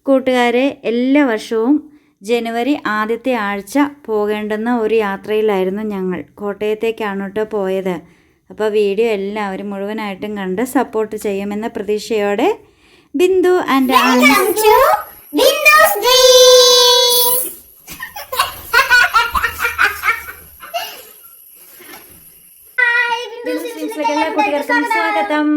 കൂട്ടുകാരെ, എല്ലാ വർഷവും ജനുവരി ആദ്യത്തെ ആഴ്ച പോകേണ്ടുന്ന ഒരു യാത്രയിലായിരുന്നു ഞങ്ങൾ. കോട്ടയത്തേക്കാണ് കേട്ടോ പോയത്. അപ്പോൾ വീഡിയോ എല്ലാവരും മുഴുവനായിട്ടും കണ്ട് സപ്പോർട്ട് ചെയ്യുമെന്ന പ്രതീക്ഷയോടെ ബിന്ദു ആൻഡ് എല്ലാ കുട്ടികൾക്കും സ്വാഗതം.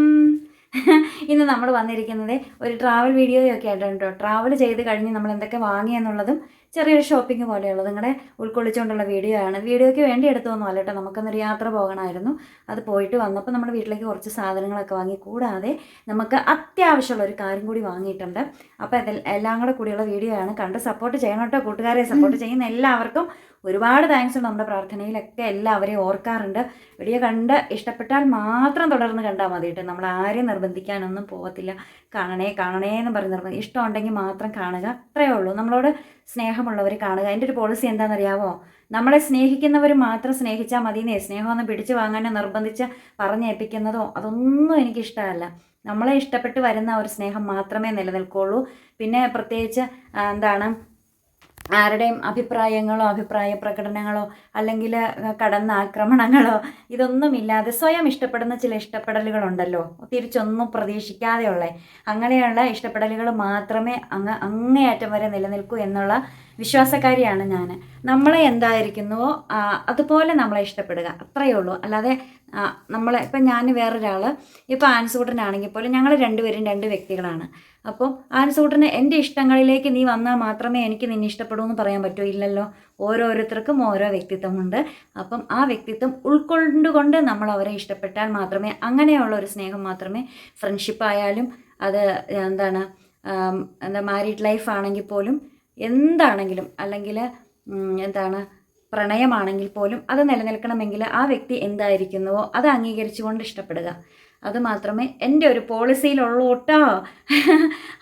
ഇന്ന് നമ്മൾ വന്നിരിക്കുന്നത് ഒരു ട്രാവൽ വീഡിയോയൊക്കെ ആയിട്ടാണ് കേട്ടോ. ട്രാവൽ ചെയ്ത് കഴിഞ്ഞ് നമ്മൾ എന്തൊക്കെ വാങ്ങിയെന്നുള്ളതും ചെറിയൊരു ഷോപ്പിംഗ് പോലെയുള്ളത് നിങ്ങളെ ഉൾക്കൊള്ളിച്ചുകൊണ്ടുള്ള വീഡിയോ ആണ്. വീഡിയോയ്ക്ക് വേണ്ടി എടുത്തൊന്നും അല്ല കേട്ടോ, നമുക്കൊന്നൊരു യാത്ര പോകണമായിരുന്നു. അത് പോയിട്ട് വന്നപ്പോൾ നമ്മുടെ വീട്ടിലേക്ക് കുറച്ച് സാധനങ്ങളൊക്കെ വാങ്ങി, കൂടാതെ നമുക്ക് അത്യാവശ്യമുള്ള ഒരു കാര്യം കൂടി വാങ്ങിയിട്ടുണ്ട്. അപ്പോൾ എല്ലാം കൂടെ കൂടിയുള്ള വീഡിയോ ആണ്. കണ്ട് സപ്പോർട്ട് ചെയ്യണം കേട്ടോ കൂട്ടുകാരെ. സപ്പോർട്ട് ചെയ്യുന്ന എല്ലാവർക്കും ഒരുപാട് താങ്ക്സ് ഉണ്ട്. നമ്മുടെ പ്രാർത്ഥനയിലൊക്കെ എല്ലാവരെയും ഓർക്കാറുണ്ട്. വീഡിയോ കണ്ട് ഇഷ്ടപ്പെട്ടാൽ മാത്രം തുടർന്ന് കണ്ടാൽ മതി കേട്ടോ. നമ്മൾ ആരെയും നിർബന്ധിക്കാനൊന്നും പോകത്തില്ല. കാണണേ എന്ന് പറഞ്ഞ് നിർബന്ധം, ഇഷ്ടമുണ്ടെങ്കിൽ മാത്രം കാണുക, അത്രയേ ഉള്ളൂ. നമ്മളോട് സ്നേഹമുള്ളവർ കാണുക. എൻ്റെ ഒരു പോളിസി എന്താണെന്നറിയാമോ? നമ്മളെ സ്നേഹിക്കുന്നവർ മാത്രം സ്നേഹിച്ചാൽ മതിയെന്നേ. സ്നേഹമൊന്നും പിടിച്ചു വാങ്ങാനോ നിർബന്ധിച്ച് പറഞ്ഞേൽപ്പിക്കുന്നതോ അതൊന്നും എനിക്കിഷ്ടമല്ല. നമ്മളെ ഇഷ്ടപ്പെട്ട് വരുന്ന ഒരു സ്നേഹം മാത്രമേ നിലനിൽക്കുള്ളൂ. പിന്നെ പ്രത്യേകിച്ച് ആരുടെയും അഭിപ്രായങ്ങളോ അഭിപ്രായ പ്രകടനങ്ങളോ അല്ലെങ്കിൽ കടന്നാക്രമണങ്ങളോ ഇതൊന്നുമില്ലാതെ സ്വയം ഇഷ്ടപ്പെടുന്ന ചില ഇഷ്ടപ്പെടലുകളുണ്ടല്ലോ, തിരിച്ചൊന്നും പ്രതീക്ഷിക്കാതെയുള്ള അങ്ങനെയുള്ള ഇഷ്ടപ്പെടലുകൾ മാത്രമേ അങ്ങേയറ്റം വരെ നിലനിൽക്കൂ എന്നുള്ള വിശ്വാസക്കാരിയാണ് ഞാൻ. നമ്മളെ എന്തായിരിക്കുന്നുവോ അതുപോലെ നമ്മളെ ഇഷ്ടപ്പെടുക, അത്രയേ ഉള്ളൂ. അല്ലാതെ നമ്മളെ ഇപ്പം ഞാൻ വേറൊരാൾ, ഇപ്പോൾ ആൻസൂട്ടനാണെങ്കിൽ പോലും ഞങ്ങൾ രണ്ടുപേരും രണ്ട് വ്യക്തികളാണ്. അപ്പോൾ ആൻസൂട്ടന് എൻ്റെ ഇഷ്ടങ്ങളിലേക്ക് നീ വന്നാൽ മാത്രമേ എനിക്ക് നിന്നെ ഇഷ്ടപ്പെടൂ എന്ന് പറയാൻ പറ്റുമോ? ഇല്ലല്ലോ. ഓരോരുത്തർക്കും ഓരോ വ്യക്തിത്വമുണ്ട്. അപ്പം ആ വ്യക്തിത്വം ഉൾക്കൊണ്ടുകൊണ്ട് നമ്മൾ അവരെ ഇഷ്ടപ്പെട്ടാൽ മാത്രമേ, അങ്ങനെയുള്ള ഒരു സ്നേഹം മാത്രമേ ഫ്രണ്ട്ഷിപ്പായാലും അത് മാരീഡ് ലൈഫ് ആണെങ്കിൽ പോലും എന്താണെങ്കിലും, അല്ലെങ്കിൽ പ്രണയമാണെങ്കിൽ പോലും അത് നിലനിൽക്കണമെങ്കിൽ ആ വ്യക്തി എന്തായിരിക്കുന്നുവോ അത് അംഗീകരിച്ചുകൊണ്ട് ഇഷ്ടപ്പെടുക. അത് മാത്രമേ എൻ്റെ ഒരു പോളിസിയിലുള്ളൂ കേട്ടോ.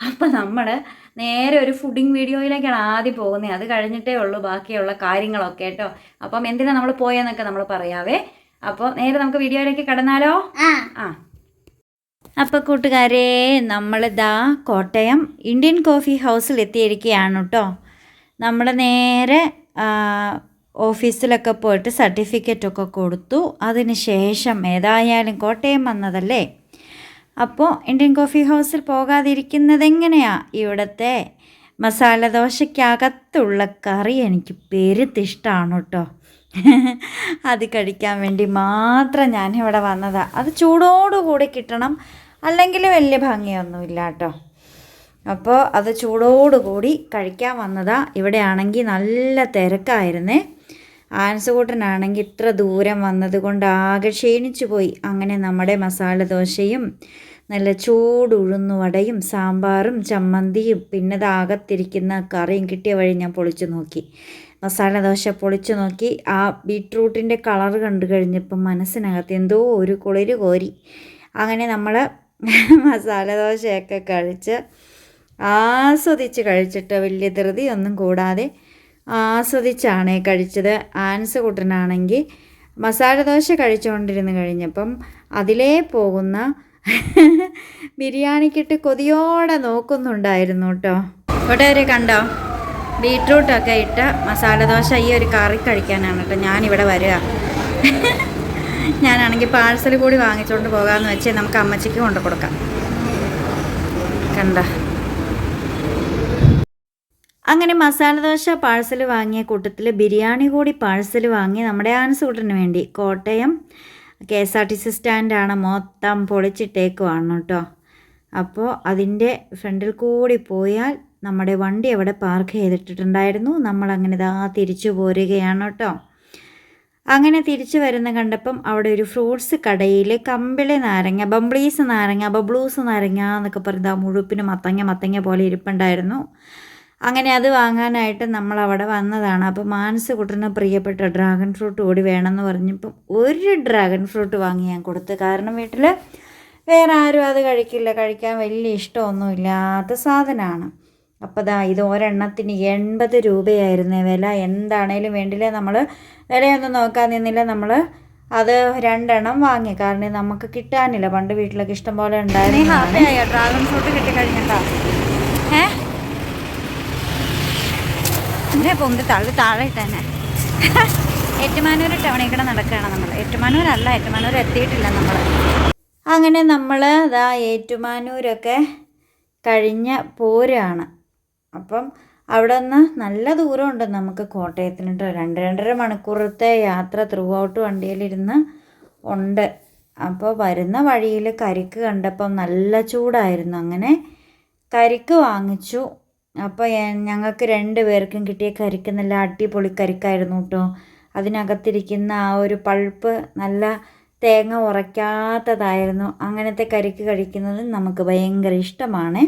അപ്പം നമ്മൾ നേരെ ഒരു ഫുഡിങ് വീഡിയോയിലേക്കാണ് ആദ്യം പോകുന്നത്. അത് കഴിഞ്ഞിട്ടേ ഉള്ളൂ ബാക്കിയുള്ള കാര്യങ്ങളൊക്കെ കേട്ടോ. അപ്പം എന്തിനാണ് നമ്മൾ പോയെന്നൊക്കെ നമ്മൾ പറയാവേ. അപ്പോൾ നേരെ നമുക്ക് വീഡിയോയിലേക്ക് കടന്നാലോ? അപ്പോൾ കൂട്ടുകാരെ, നമ്മളിതാ കോട്ടയം ഇന്ത്യൻ കോഫി ഹൗസിൽ എത്തിയിരിക്കുകയാണ് കേട്ടോ. നമ്മൾ നേരെ ഓഫീസിലൊക്കെ പോയിട്ട് സർട്ടിഫിക്കറ്റൊക്കെ കൊടുത്തു. അതിന് ശേഷം ഏതായാലും കോട്ടയം വന്നതല്ലേ, അപ്പോൾ ഇന്ത്യൻ കോഫി ഹൗസിൽ പോകാതിരിക്കുന്നത് എങ്ങനെയാണ്? ഇവിടുത്തെ മസാല ദോശയ്ക്കകത്തുള്ള കറി എനിക്ക് പെരുത്തിഷ്ടമാണ് കേട്ടോ. അത് കഴിക്കാൻ വേണ്ടി മാത്രം ഞാനിവിടെ വന്നതാണ്. അത് ചൂടോടുകൂടി കിട്ടണം, അല്ലെങ്കിൽ വലിയ ഭംഗിയൊന്നുമില്ല കേട്ടോ. അപ്പോൾ അത് ചൂടോടുകൂടി കഴിക്കാൻ വന്നതാണ്. ഇവിടെ ആണെങ്കിൽ നല്ല തിരക്കായിരുന്നേ. ആൻസുകൂട്ടനാണെങ്കിൽ ഇത്ര ദൂരം വന്നത് കൊണ്ട് ആകെ ക്ഷീണിച്ചു പോയി. അങ്ങനെ നമ്മുടെ മസാല ദോശയും നല്ല ചൂടുഴുന്നുവടയും സാമ്പാറും ചമ്മന്തിയും പിന്നെ അകത്തിരിക്കുന്ന കറിയും കിട്ടിയ വഴി ഞാൻ പൊളിച്ചു നോക്കി. മസാല ദോശ പൊളിച്ചു നോക്കി. ആ ബീട്രൂട്ടിൻ്റെ കളർ കണ്ടു കഴിഞ്ഞപ്പം മനസ്സിനകത്ത് എന്തോ ഒരു കുളിര് കോരി. അങ്ങനെ നമ്മൾ മസാല ദോശയൊക്കെ കഴിച്ച് ആസ്വദിച്ച് കഴിച്ചിട്ട് വലിയ ധൃതിയൊന്നും കൂടാതെ ആസ്വദിച്ചാണ് കഴിച്ചത്. ആൻസുകൂട്ടനാണെങ്കിൽ മസാല ദോശ കഴിച്ചുകൊണ്ടിരുന്ന് കഴിഞ്ഞപ്പം അതിലേ പോകുന്ന ബിരിയാണിക്കിട്ട് കൊതിയോടെ നോക്കുന്നുണ്ടായിരുന്നു കേട്ടോ. ഇവിടെ ഒരു കണ്ടോ, ബീട്രൂട്ടൊക്കെ ഇട്ട് മസാല ദോശ ഈ ഒരു കറി കഴിക്കാനാണ് കേട്ടോ ഞാനിവിടെ വരിക. ഞാനാണെങ്കിൽ പാഴ്സൽ കൂടി വാങ്ങിച്ചുകൊണ്ട് പോകാമെന്ന് വെച്ച് നമുക്ക് അമ്മച്ചിക്ക് കൊണ്ടു കൊടുക്കാം. കണ്ട അങ്ങനെ മസാല ദോശ പാഴ്സൽ വാങ്ങിയ കൂട്ടത്തിൽ ബിരിയാണി കൂടി പാഴ്സൽ വാങ്ങി നമ്മുടെ ആൻസൂട്ടന് വേണ്ടി. കോട്ടയം KSRTC സ്റ്റാൻഡാണ് മൊത്തം പൊളിച്ചിട്ടേക്കുവാണ് കേട്ടോ. അപ്പോൾ അതിൻ്റെ ഫ്രണ്ടിൽ കൂടി പോയാൽ നമ്മുടെ വണ്ടി അവിടെ പാർക്ക് ചെയ്തിട്ടുണ്ടായിരുന്നു. നമ്മളങ്ങനെ തിരിച്ചു പോരുകയാണ് കേട്ടോ. അങ്ങനെ തിരിച്ചു വരുന്ന കണ്ടപ്പം അവിടെ ഒരു ഫ്രൂട്ട്സ് കടയിൽ കമ്പിളി നാരങ്ങ, ബംബ്ലീസ് നാരങ്ങ, ബബ്ലൂസ് നാരങ്ങ എന്നൊക്കെ പറഞ്ഞാൽ മുഴുപ്പിന് മത്തങ്ങ പോലെ ഇരിപ്പുണ്ടായിരുന്നു. അങ്ങനെ അത് വാങ്ങാനായിട്ട് നമ്മളവിടെ വന്നതാണ്. അപ്പോൾ മാനസകുട്ടന് പ്രിയപ്പെട്ട ഡ്രാഗൺ ഫ്രൂട്ട് കൂടി വേണമെന്ന് പറഞ്ഞപ്പം ഒരു ഡ്രാഗൺ ഫ്രൂട്ട് വാങ്ങി ഞാൻ കൊടുത്തു. കാരണം വീട്ടിൽ വേറെ ആരും അത് കഴിക്കാൻ വലിയ ഇഷ്ടമൊന്നുമില്ലാത്ത സാധനമാണ്. അപ്പോൾ ഇത് ഒരെണ്ണത്തിന് 80 രൂപയായിരുന്നേ വില. എന്താണേലും വേണ്ടില്ല, നമ്മൾ വിലയൊന്നും നോക്കാൻ നിന്നില്ല. നമ്മൾ അത് 2 എണ്ണം വാങ്ങി. കാരണം നമുക്ക് കിട്ടാനില്ല. പണ്ട് വീട്ടിലൊക്കെ ഇഷ്ടം പോലെ ഉണ്ടായിരുന്നു. ഡ്രാഗൺ ഫ്രൂട്ട് കിട്ടിക്കഴിഞ്ഞിട്ടോ എന്നെ പൊന്തി തള്ളി താഴെ ഇട്ടന്നെ. ഏറ്റുമാനൂർ ടൗണിൽ കൂടെ നടക്കുകയാണ് നമ്മൾ. ഏറ്റുമാനൂരല്ല, ഏറ്റുമാനൂർ എത്തിയിട്ടില്ല നമ്മൾ. അങ്ങനെ നമ്മൾ ഇതാ ഏറ്റുമാനൂരൊക്കെ കഴിഞ്ഞ് പോരാണ്. അപ്പം അവിടെ നിന്ന് നല്ല ദൂരമുണ്ട് നമുക്ക് കോട്ടയത്തിനിട്ട്. 2-2.5 മണിക്കൂറത്തെ യാത്ര ത്രൂ ഔട്ട് വണ്ടിയിലിരുന്ന് ഉണ്ട്. അപ്പോൾ വരുന്ന വഴിയിൽ കരിക്ക് കണ്ടപ്പം നല്ല ചൂടായിരുന്നു. അങ്ങനെ കരിക്ക് വാങ്ങിച്ചു. അപ്പോൾ ഞങ്ങൾക്ക് 2 പേർക്കും കിട്ടിയ കരിക്ക് നല്ല അടിപൊളി കരിക്കായിരുന്നു കേട്ടോ. അതിനകത്തിരിക്കുന്ന ആ ഒരു പൾപ്പ് നല്ല തേങ്ങ ഉറയ്ക്കാത്തതായിരുന്നു. അങ്ങനത്തെ കരിക്ക് കഴിക്കുന്നത് നമുക്ക് ഭയങ്കര ഇഷ്ടമാണ്.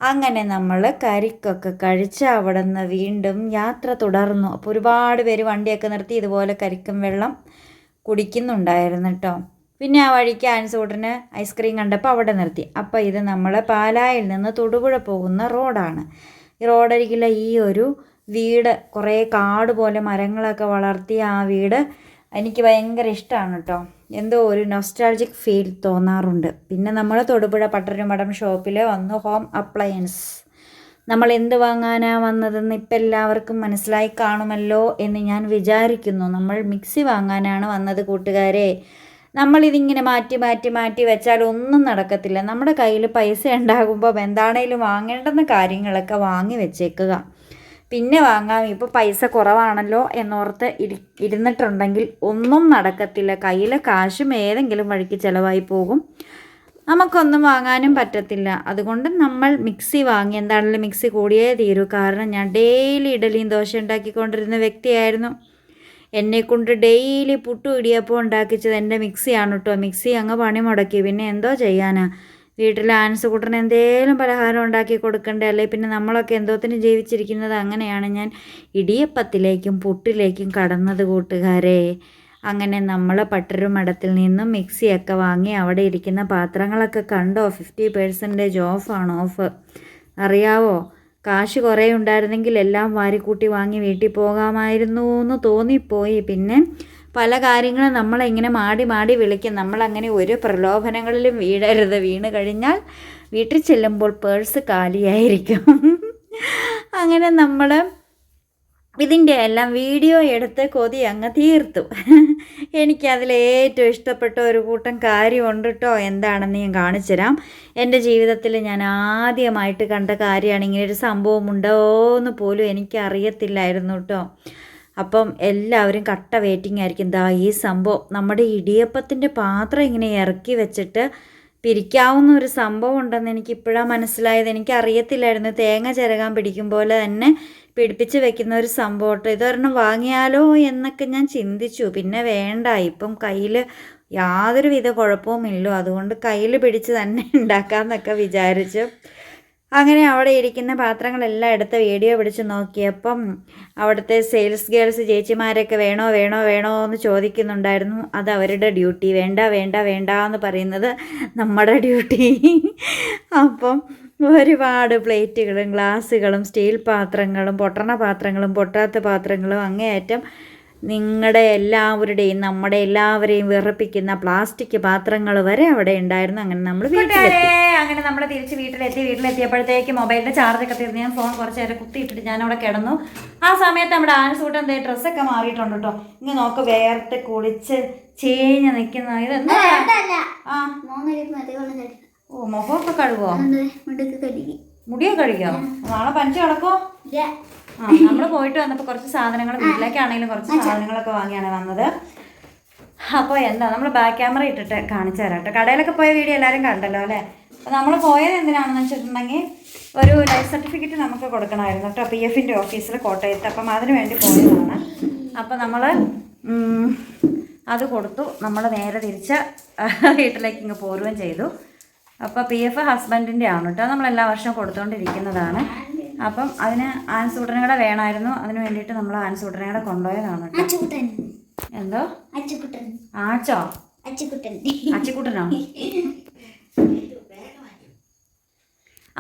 അങ്ങനെ നമ്മൾ കരിക്കൊക്കെ കഴിച്ച് അവിടെ നിന്ന് വീണ്ടും യാത്ര തുടർന്നു. അപ്പോൾ ഒരുപാട് പേര് വണ്ടിയൊക്കെ നിർത്തി ഇതുപോലെ കരിക്കും വെള്ളം കുടിക്കുന്നുണ്ടായിരുന്നു കേട്ടോ. പിന്നെ ആ വഴിക്ക് ആൻസൂട്ടന് ഐസ്ക്രീം കണ്ടപ്പോൾ അവിടെ നിർത്തി. അപ്പോൾ ഇത് നമ്മൾ പാലായിൽ നിന്ന് തൊടുപുഴ പോകുന്ന റോഡാണ്. ഈ റോഡരികിലെ ഈ ഒരു വീട്, കുറേ കാട് പോലെ മരങ്ങളൊക്കെ വളർത്തിയ ആ വീട് എനിക്ക് ഭയങ്കര ഇഷ്ടമാണ് കേട്ടോ. എന്തോ ഒരു നൊസ്റ്റാൾജിക് ഫീൽ തോന്നാറുണ്ട്. പിന്നെ നമ്മൾ തൊടുപുഴ പട്ടരുമടം ഷോപ്പിൽ വന്നു. Home appliance. നമ്മൾ എന്ത് വാങ്ങാനാണ് വന്നതെന്ന് ഇപ്പം എല്ലാവർക്കും മനസ്സിലായി കാണുമല്ലോ എന്ന് ഞാൻ വിചാരിക്കുന്നു. നമ്മൾ മിക്സി വാങ്ങാനാണ് വന്നത് കൂട്ടുകാരെ. നമ്മളിതിങ്ങനെ മാറ്റി മാറ്റി മാറ്റി വെച്ചാൽ ഒന്നും നടക്കത്തില്ല. നമ്മുടെ കയ്യിൽ പൈസ ഉണ്ടാകുമ്പോൾ എന്താണേലും വാങ്ങേണ്ടുന്ന കാര്യങ്ങളൊക്കെ വാങ്ങി വെച്ചേക്കുക. പിന്നെ വാങ്ങാം. ഇപ്പോൾ പൈസ കുറവാണല്ലോ എന്നോർത്ത് ഇരുന്നിട്ടുണ്ടെങ്കിൽ ഒന്നും നടക്കത്തില്ല. കയ്യിലെ കാശും ഏതെങ്കിലും വഴിക്ക് ചിലവായി പോകും. നമുക്കൊന്നും വാങ്ങാനും പറ്റത്തില്ല. അതുകൊണ്ട് നമ്മൾ മിക്സി വാങ്ങി. എന്താണെങ്കിലും മിക്സി കൂടിയേ തീരൂ. കാരണം ഞാൻ ഡെയിലി ഇഡലിയും ദോശ ഉണ്ടാക്കിക്കൊണ്ടിരുന്ന വ്യക്തിയായിരുന്നു. എന്നെക്കൊണ്ട് ഡെയിലി പുട്ടും ഇടിയപ്പം ഉണ്ടാക്കിച്ചത് എൻ്റെ മിക്സിയാണ് കേട്ടോ. മിക്സി അങ്ങ് പണി മുടക്കി. പിന്നെ എന്തോ ചെയ്യാനാ, വീട്ടിൽ ആൻസുകൂട്ടന് എന്തേലും പലഹാരം ഉണ്ടാക്കി കൊടുക്കണ്ടേ. അല്ലെ പിന്നെ നമ്മളൊക്കെ എന്തോത്തിന് ജീവിച്ചിരിക്കുന്നത്. അങ്ങനെയാണ് ഞാൻ ഇടിയപ്പത്തിലേക്കും പുട്ടിലേക്കും കടന്നത് കൂട്ടുകാരെ. അങ്ങനെ നമ്മൾ പട്ടരുമടത്തിൽ നിന്നും മിക്സിയൊക്കെ വാങ്ങി. അവിടെ ഇരിക്കുന്ന പാത്രങ്ങളൊക്കെ കണ്ടോ? 50% ഓഫാണ്. ഓഫ് അറിയാവോ? കാശ് കുറേ ഉണ്ടായിരുന്നെങ്കിൽ എല്ലാം വാരിക്കൂട്ടി വാങ്ങി വീട്ടിൽ പോകാമായിരുന്നു എന്ന് തോന്നിപ്പോയി. പിന്നെ പല കാര്യങ്ങളും നമ്മളിങ്ങനെ മാടി മാടി വിളിക്കും. നമ്മളങ്ങനെ ഒരു പ്രലോഭനങ്ങളിലും വീഴരുത്. വീണ് കഴിഞ്ഞാൽ വീട്ടിൽ ചെല്ലുമ്പോൾ പേഴ്സ് കാലിയായിരിക്കും. അങ്ങനെ നമ്മൾ ഇതിൻ്റെ എല്ലാം വീഡിയോ എടുത്ത് കൊതി അങ്ങ് തീർത്തു. എനിക്കതിലേറ്റവും ഇഷ്ടപ്പെട്ട ഒരു കൂട്ടം കാര്യമുണ്ട് കേട്ടോ. എന്താണെന്ന് ഞാൻ കാണിച്ചു തരാം. എൻ്റെ ജീവിതത്തിൽ ഞാൻ ആദ്യമായിട്ട് കണ്ട കാര്യമാണ്. ഇങ്ങനെ ഒരു സംഭവം ഉണ്ടോ എന്ന് പോലും എനിക്കറിയത്തില്ലായിരുന്നു കേട്ടോ. അപ്പം എല്ലാവരും കട്ട വെയിറ്റിംഗ് ആയിരിക്കും. ദാ ഈ സംഭവം നമ്മുടെ ഇടിയപ്പത്തിൻ്റെ പാത്രം ഇങ്ങനെ ഇറക്കി വെച്ചിട്ട് പിരിക്കാവുന്ന ഒരു സംഭവം ഉണ്ടെന്ന് എനിക്കിപ്പോഴാണ് മനസ്സിലായത്. എനിക്കറിയത്തില്ലായിരുന്നു. തേങ്ങ ചിരകാൻ പിടിക്കും പോലെ തന്നെ പിടിപ്പിച്ച് വെക്കുന്ന ഒരു സംഭവം. ഇതൊരെണ്ണം വാങ്ങിയാലോ എന്നൊക്കെ ഞാൻ ചിന്തിച്ചു. പിന്നെ വേണ്ട, ഇപ്പം കയ്യിൽ യാതൊരു വിധ കുഴപ്പവുമില്ല. അതുകൊണ്ട് കയ്യിൽ പിടിച്ച് തന്നെ ഉണ്ടാക്കാമെന്നൊക്കെ വിചാരിച്ചു. അങ്ങനെ അവിടെ ഇരിക്കുന്ന പാത്രങ്ങളെല്ലാം എടുത്ത് വീഡിയോ പിടിച്ച് നോക്കിയപ്പം അവിടുത്തെ സെയിൽസ് ഗേൾസ് ചേച്ചിമാരൊക്കെ വേണോ വേണോ വേണോ എന്ന് ചോദിക്കുന്നുണ്ടായിരുന്നു. അത് അവരുടെ ഡ്യൂട്ടി. വേണ്ട വേണ്ട വേണ്ട എന്ന് പറയുന്നത് നമ്മുടെ ഡ്യൂട്ടി. അപ്പം ഒരുപാട് പ്ലേറ്റുകളും ഗ്ലാസ്സുകളും സ്റ്റീൽ പാത്രങ്ങളും പൊട്ടണ പാത്രങ്ങളും പൊട്ടാത്ത പാത്രങ്ങളും അങ്ങേയറ്റം നിങ്ങളുടെ എല്ലാവരുടെയും നമ്മുടെ എല്ലാവരെയും വിറപ്പിക്കുന്ന പ്ലാസ്റ്റിക് പാത്രങ്ങൾ വരെ അവിടെ ഉണ്ടായിരുന്നു. അങ്ങനെ നമ്മൾ തിരിച്ച് വീട്ടിലെത്തിയപ്പോഴത്തേക്ക് മൊബൈലിൻ്റെ ചാർജൊക്കെ തീർന്ന് ഞാൻ ഫോൺ കുറച്ച് നേരം കുത്തിയിട്ടിട്ട് ഞാൻ അവിടെ കിടന്നു. ആ സമയത്ത് നമ്മുടെ ആൻസൂട്ടൻ എന്തേ ഡ്രസ്സൊക്കെ മാറിയിട്ടുണ്ട് കേട്ടോ. ഇങ്ങനെ നോക്ക്, വേർത്ത് കുളിച്ച് ചേഞ്ഞ് നിൽക്കുന്ന ഇതെന്താ? ഓ, മുഖമൊക്കെ കഴുകുമോ? മുടിയൊക്കെ കഴുകിയോ? നാളെ പനിച്ച് കിടക്കോ? നമ്മൾ പോയിട്ട് വന്നപ്പോൾ കുറച്ച് സാധനങ്ങൾ, വീട്ടിലേക്കാണെങ്കിലും കുറച്ച് സാധനങ്ങളൊക്കെ വാങ്ങിയാണ് വന്നത്. അപ്പോൾ എന്താ, നമ്മൾ ബാക്ക് ക്യാമറ ഇട്ടിട്ട് കാണിച്ചു തരാം കേട്ടോ. കടയിലൊക്കെ പോയ വീഡിയോ എല്ലാവരും കണ്ടല്ലോ അല്ലേ. അപ്പോൾ നമ്മൾ പോയത് എന്തിനാണെന്ന് വെച്ചിട്ടുണ്ടെങ്കിൽ ഒരു ലൈഫ് സർട്ടിഫിക്കറ്റ് നമുക്ക് കൊടുക്കണമായിരുന്നു കേട്ടോ, PF ഓഫീസിൽ കോട്ടയത്ത്. അപ്പം അതിന് വേണ്ടി പോയതാണ്. അപ്പോൾ നമ്മൾ അത് കൊടുത്തു. നമ്മൾ നേരെ തിരിച്ച് വീട്ടിലേക്ക് ഇങ്ങ് പോരുകയും ചെയ്തു. അപ്പോൾ PF ഹസ്ബൻഡിൻ്റെ ആണ് കേട്ടോ. നമ്മളെല്ലാ വർഷവും കൊടുത്തുകൊണ്ടിരിക്കുന്നതാണ്. അപ്പം അതിന് ആൻസൂട്ടനെ കൂടെ വേണമായിരുന്നു. അതിന് വേണ്ടിയിട്ട് നമ്മൾ ആൻസൂട്ടനെ കൂടെ കൊണ്ടുപോയതാണ് കേട്ടോ. എന്തോ ആച്ചോ? അച്ചിക്കുട്ടനോ?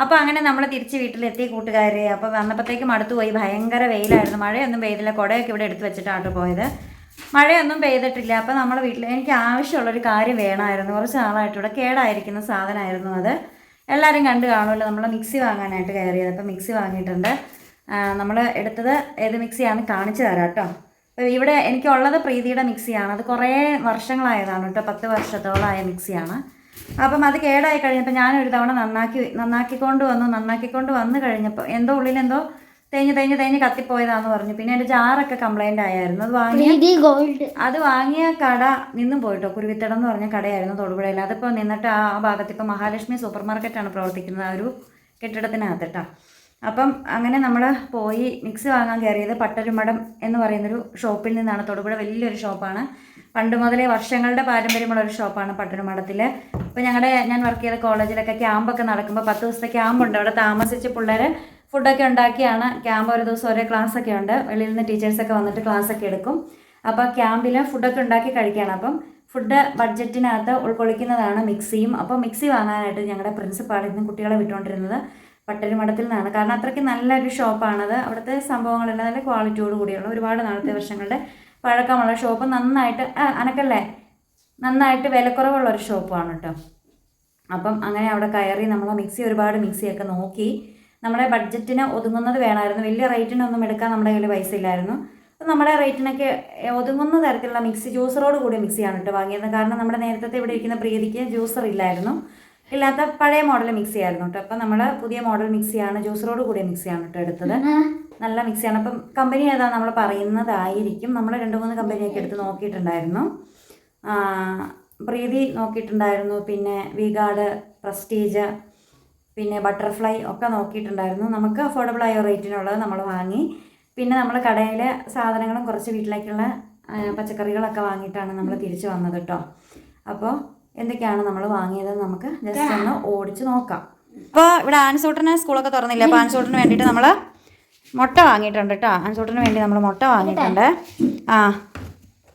അപ്പോൾ അങ്ങനെ നമ്മൾ തിരിച്ച് വീട്ടിലെത്തി കൂട്ടുകാരെ. അപ്പോൾ വന്നപ്പോഴത്തേക്കും അടുത്ത് പോയി. ഭയങ്കര വെയിലായിരുന്നു. മഴയൊന്നും പെയ്തില്ല. കുടയൊക്കെ ഇവിടെ എടുത്ത് വെച്ചിട്ടാണ് പോയത്. മഴയൊന്നും പെയ്തിട്ടില്ല. അപ്പോൾ നമ്മൾ വീട്ടിൽ എനിക്ക് ആവശ്യമുള്ളൊരു കാര്യം വേണമായിരുന്നു. കുറച്ച് നാളായിട്ട് ഇവിടെ കേടായിരിക്കുന്ന സാധനമായിരുന്നു അത്. എല്ലാവരും കണ്ടു കാണുമല്ലോ. നമ്മൾ മിക്സി വാങ്ങാനായിട്ട് കയറിയത്. അപ്പോൾ മിക്സി വാങ്ങിയിട്ടുണ്ട്. നമ്മൾ എടുത്തത് ഏത് മിക്സിയാണ് കാണിച്ചു തരാം കേട്ടോ. അപ്പോൾ ഇവിടെ എനിക്കുള്ളത് പ്രീതിയുടെ മിക്സിയാണ്. അത് കുറേ വർഷങ്ങളായതാണ് കേട്ടോ, 10 വർഷത്തോളമായ മിക്സിയാണ്. അപ്പം അത് കേടായി കഴിഞ്ഞപ്പോൾ ഞാനൊരു തവണ നന്നാക്കിക്കൊണ്ട് വന്ന് കഴിഞ്ഞപ്പോൾ എന്തോ ഉള്ളിലെന്തോ തേഞ്ഞ് കത്തിപ്പോയതാന്ന് പറഞ്ഞു. പിന്നെ എൻ്റെ ജാറൊക്കെ കംപ്ലൈൻ്റ് ആയിരുന്നു. അത് വാങ്ങിയ കട നിന്നും പോയിട്ടോ. കുരുവിത്തടം എന്ന് പറഞ്ഞ കടയായിരുന്നു തൊടുപുഴയിൽ. അതിപ്പോൾ നിന്നിട്ട് ആ ഭാഗത്ത് ഇപ്പോൾ മഹാലക്ഷ്മി സൂപ്പർ മാർക്കറ്റാണ് പ്രവർത്തിക്കുന്നത്, ആ ഒരു കെട്ടിടത്തിനകത്ത് കേട്ടോ. അപ്പം അങ്ങനെ നമ്മൾ പോയി മിക്സി വാങ്ങാൻ കയറിയത് പട്ടരുമടം എന്ന് പറയുന്നൊരു ഷോപ്പിൽ നിന്നാണ്. തൊടുപുഴ വലിയൊരു ഷോപ്പാണ്, പണ്ട് മുതലേ വർഷങ്ങളുടെ പാരമ്പര്യമുള്ള ഒരു ഷോപ്പാണ് പട്ടരുമടത്തിൽ. ഇപ്പോൾ ഞാൻ വർക്ക് ചെയ്ത കോളേജിലൊക്കെ ക്യാമ്പൊക്കെ നടക്കുമ്പോൾ 10 ദിവസത്തെ ക്യാമ്പുണ്ട്. അവിടെ താമസിച്ച് പിള്ളേർ ഫുഡൊക്കെ ഉണ്ടാക്കിയാണ് ക്യാമ്പ്. ഒരു ദിവസം ഒരേ ക്ലാസ്സൊക്കെ ഉണ്ട്, വെളിയിൽ നിന്ന് ടീച്ചേഴ്സൊക്കെ വന്നിട്ട് ക്ലാസ്സൊക്കെ എടുക്കും. അപ്പോൾ ക്യാമ്പിൽ ഫുഡൊക്കെ ഉണ്ടാക്കി കഴിക്കുകയാണ്. അപ്പം ഫുഡ് ബഡ്ജറ്റിനകത്ത് ഉൾക്കൊള്ളിക്കുന്നതാണ് മിക്സിയും. അപ്പോൾ മിക്സി വാങ്ങാനായിട്ട് ഞങ്ങളുടെ പ്രിൻസിപ്പാൾ ഇന്ന് കുട്ടികളെ വിട്ടുകൊണ്ടിരുന്നത് പട്ടരുമടത്തിൽ നിന്നാണ്. കാരണം അത്രയ്ക്ക് നല്ലൊരു ഷോപ്പാണത്. അവിടുത്തെ സംഭവങ്ങളെല്ലാം നല്ല ക്വാളിറ്റിയോട് കൂടിയുള്ള ഒരുപാട് നാളത്തെ വർഷങ്ങളുടെ പഴക്കമുള്ള ഷോപ്പ്. നന്നായിട്ട് വിലക്കുറവുള്ള ഒരു ഷോപ്പാണ് കേട്ടോ. അപ്പം അങ്ങനെ അവിടെ കയറി നമ്മൾ ഒരുപാട് മിക്സിയൊക്കെ നോക്കി. നമ്മുടെ ബഡ്ജറ്റിന് ഒതുങ്ങുന്നത് വേണമായിരുന്നു. വലിയ റേറ്റിനൊന്നും എടുക്കാൻ നമ്മുടെ കയ്യിൽ പൈസ ഇല്ലായിരുന്നു. അപ്പം നമ്മുടെ റേറ്റിനൊക്കെ ഒതുങ്ങുന്ന തരത്തിലുള്ള മിക്സി, ജ്യൂസറോട് കൂടിയ മിക്സിയാണ് കേട്ടോ വാങ്ങിയത്. കാരണം നമ്മുടെ നേരത്തെ ഇവിടെ ഇരിക്കുന്ന പ്രീതിക്ക് ജ്യൂസർ ഇല്ലാത്ത പഴയ മോഡൽ മിക്സി ആയിരുന്നു കേട്ടോ. അപ്പം നമ്മൾ പുതിയ മോഡൽ മിക്സിയാണ്, ജ്യൂസറോട് കൂടിയ മിക്സിയാണ് കേട്ടോ എടുത്തത്. നല്ല മിക്സിയാണ്. അപ്പം കമ്പനി ഏതാ നമ്മൾ പറയുന്നതായിരിക്കും. നമ്മൾ 2-3 കമ്പനിയൊക്കെ എടുത്ത് നോക്കിയിട്ടുണ്ടായിരുന്നു. പ്രീതി നോക്കിയിട്ടുണ്ടായിരുന്നു, പിന്നെ വിഗാർഡ്, പ്രസ്റ്റീജ്, പിന്നെ ബട്ടർഫ്ലൈ ഒക്കെ നോക്കിയിട്ടുണ്ടായിരുന്നു. നമുക്ക് അഫോർഡബിൾ ആയ റേറ്റിനുള്ളത് നമ്മൾ വാങ്ങി. പിന്നെ നമ്മൾ കടയിലെ സാധനങ്ങളും കുറച്ച് വീട്ടിലേക്കുള്ള പച്ചക്കറികളൊക്കെ വാങ്ങിയിട്ടാണ് നമ്മൾ തിരിച്ചു വന്നത് കേട്ടോ. അപ്പോൾ എന്തൊക്കെയാണ് നമ്മൾ വാങ്ങിയതെന്ന് നമുക്ക് ജസ്റ്റ് ഒന്ന് ഓടിച്ച് നോക്കാം. ഇപ്പോൾ ഇവിടെ ആൻസൂട്ടന് സ്കൂളൊക്കെ തുറന്നില്ല. അപ്പോൾ ആൻസൂട്ടന് വേണ്ടിയിട്ട് നമ്മൾ മുട്ട വാങ്ങിയിട്ടുണ്ട് കേട്ടോ. ആൻസൂട്ടന് വേണ്ടി നമ്മൾ മുട്ട വാങ്ങിയിട്ടുണ്ട്.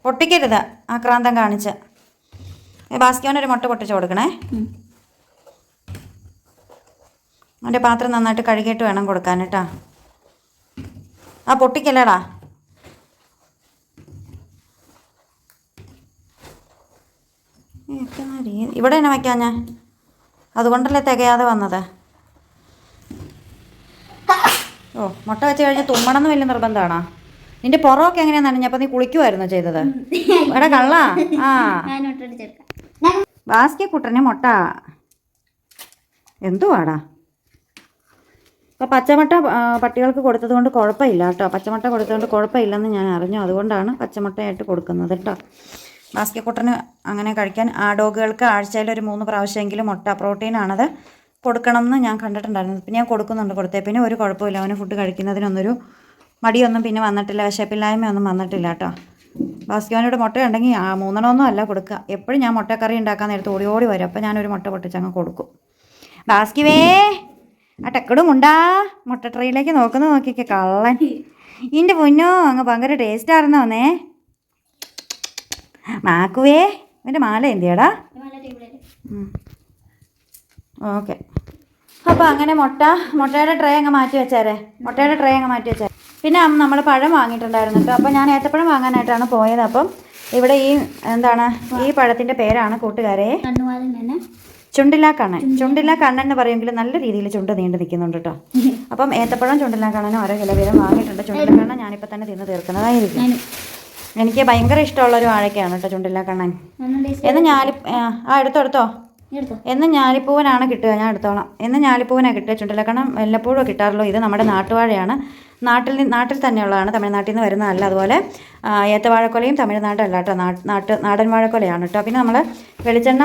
പൊട്ടിക്കരുത്, ആക്രാന്തം കാണിച്ച്. ബാസ്കോനൊരു മുട്ട പൊട്ടിച്ച് കൊടുക്കണേ. അവൻ്റെ പാത്രം നന്നായിട്ട് കഴുകിയിട്ട് വേണം കൊടുക്കാൻ കേട്ടോ. പൊട്ടിക്കല്ലേടാ. ഇവിടെ തന്നെ വയ്ക്കാം ഞാൻ, അതുകൊണ്ടല്ലേ തികയാതെ വന്നത്. മുട്ട വെച്ച് കഴിഞ്ഞ് തുമ്മണമെന്ന് വലിയ നിർബന്ധമാണോ? നിന്റെ പുറമൊക്കെ എങ്ങനെയാ നനഞ്ഞപ്പോൾ നീ കുളിക്കുമായിരുന്നോ ചെയ്തത്? എടാ കള്ളാ. ബാസ്കറ്റ് മുട്ട എന്തുവാടാ? അപ്പോൾ പച്ചമുട്ട പട്ടികൾക്ക് കൊടുത്തത് കൊണ്ട് കുഴപ്പമില്ല കേട്ടോ. പച്ചമുട്ട കൊടുത്തതുകൊണ്ട് കുഴപ്പമില്ലെന്ന് ഞാൻ അറിഞ്ഞു, അതുകൊണ്ടാണ് പച്ചമുട്ടയായിട്ട് കൊടുക്കുന്നത് കേട്ടോ. ബാസ്കറ്റ് അങ്ങനെ കഴിക്കാൻ ഡോഗുകൾക്ക് ആഴ്ചയിൽ ഒരു 3 പ്രാവശ്യമെങ്കിലും മുട്ട പ്രോട്ടീനാണത് കൊടുക്കണമെന്ന് ഞാൻ കണ്ടിട്ടുണ്ടായിരുന്നു. പിന്നെ ഞാൻ കൊടുത്തേ പിന്നെ ഒരു കുഴപ്പമില്ല. അവന് ഫുഡ് കഴിക്കുന്നതിനൊന്നൊരു മടിയൊന്നും പിന്നെ വന്നിട്ടില്ല, വിശപ്പില്ലായ്മയൊന്നും വന്നിട്ടില്ല കേട്ടോ. ബാസ്കറ്റിനോട് മുട്ട ഉണ്ടെങ്കിൽ 3 അല്ല കൊടുക്കുക. എപ്പോഴും ഞാൻ മുട്ടക്കറി ഉണ്ടാക്കാൻ നേരത്ത് ഓടി വരും. അപ്പോൾ ഞാനൊരു മുട്ട പൊട്ടിച്ചങ്ങ് കൊടുക്കും. ബാസ്കിവേ ടെക്കടും ഉണ്ടാ മുട്ട ട്രെയിലേക്ക് നോക്കിക്കേ കള്ളൻ. ഇതിൻ്റെ പൊന്നോ അങ്ങ് ഭയങ്കര ടേസ്റ്റായിരുന്നോന്നേ. മാക്കുവേ എൻ്റെ മാല എന്തിയാടാ? ഓക്കെ. അപ്പോൾ അങ്ങനെ മുട്ടയുടെ ട്രേ അങ്ങ് മാറ്റി വെച്ചേരെ. പിന്നെ നമ്മൾ പഴം വാങ്ങിയിട്ടുണ്ടായിരുന്നു കേട്ടോ. അപ്പോൾ ഞാൻ ഏത്തപ്പഴം വാങ്ങാനായിട്ടാണ് പോയത്. അപ്പം ഇവിടെ ഈ പഴത്തിൻ്റെ പേരാണ് കൂട്ടുകാരെ ചുണ്ടില്ലാ കണ്ണൻ എന്ന് പറയുമെങ്കിൽ നല്ല രീതിയിൽ ചുണ്ട് നീണ്ടു നിൽക്കുന്നുണ്ട് കേട്ടോ. അപ്പം ഏത്തപ്പഴം ചുണ്ടില്ലാ കണ്ണനും 1 കിലോ വീതം വാങ്ങിയിട്ടുണ്ട്. ചുണ്ടില്ലാ കണ്ണൻ ഞാനിപ്പോൾ തന്നെ തിന്ന് തീർക്കുന്നതായിരിക്കും. എനിക്ക് ഭയങ്കര ഇഷ്ടമുള്ളൊരു വാഴയ്ക്കാണ് കേട്ടോ ചുണ്ടില്ലാ കണ്ണൻ. എടുത്തോ എന്നും ഞാലിപ്പൂവനാണ് കിട്ടുക, ഞാൻ എടുത്തോളാം. എന്നും ഞാലിപ്പൂവനാണ് കിട്ടുക. ചുണ്ടില്ലാ കണ്ണൻ വല്ലപ്പോഴും കിട്ടാറുള്ളൂ. ഇത് നമ്മുടെ നാട്ടുവാഴയാണ്, നാട്ടിൽ തന്നെയുള്ളതാണ്, തമിഴ്നാട്ടിൽ നിന്ന് വരുന്നതല്ല. അതുപോലെ ഏത്തവാഴക്കൊലയും തമിഴ്നാടല്ല കേട്ടോ, നാടൻ വാഴക്കൊലയാണ് കേട്ടോ. പിന്നെ നമ്മൾ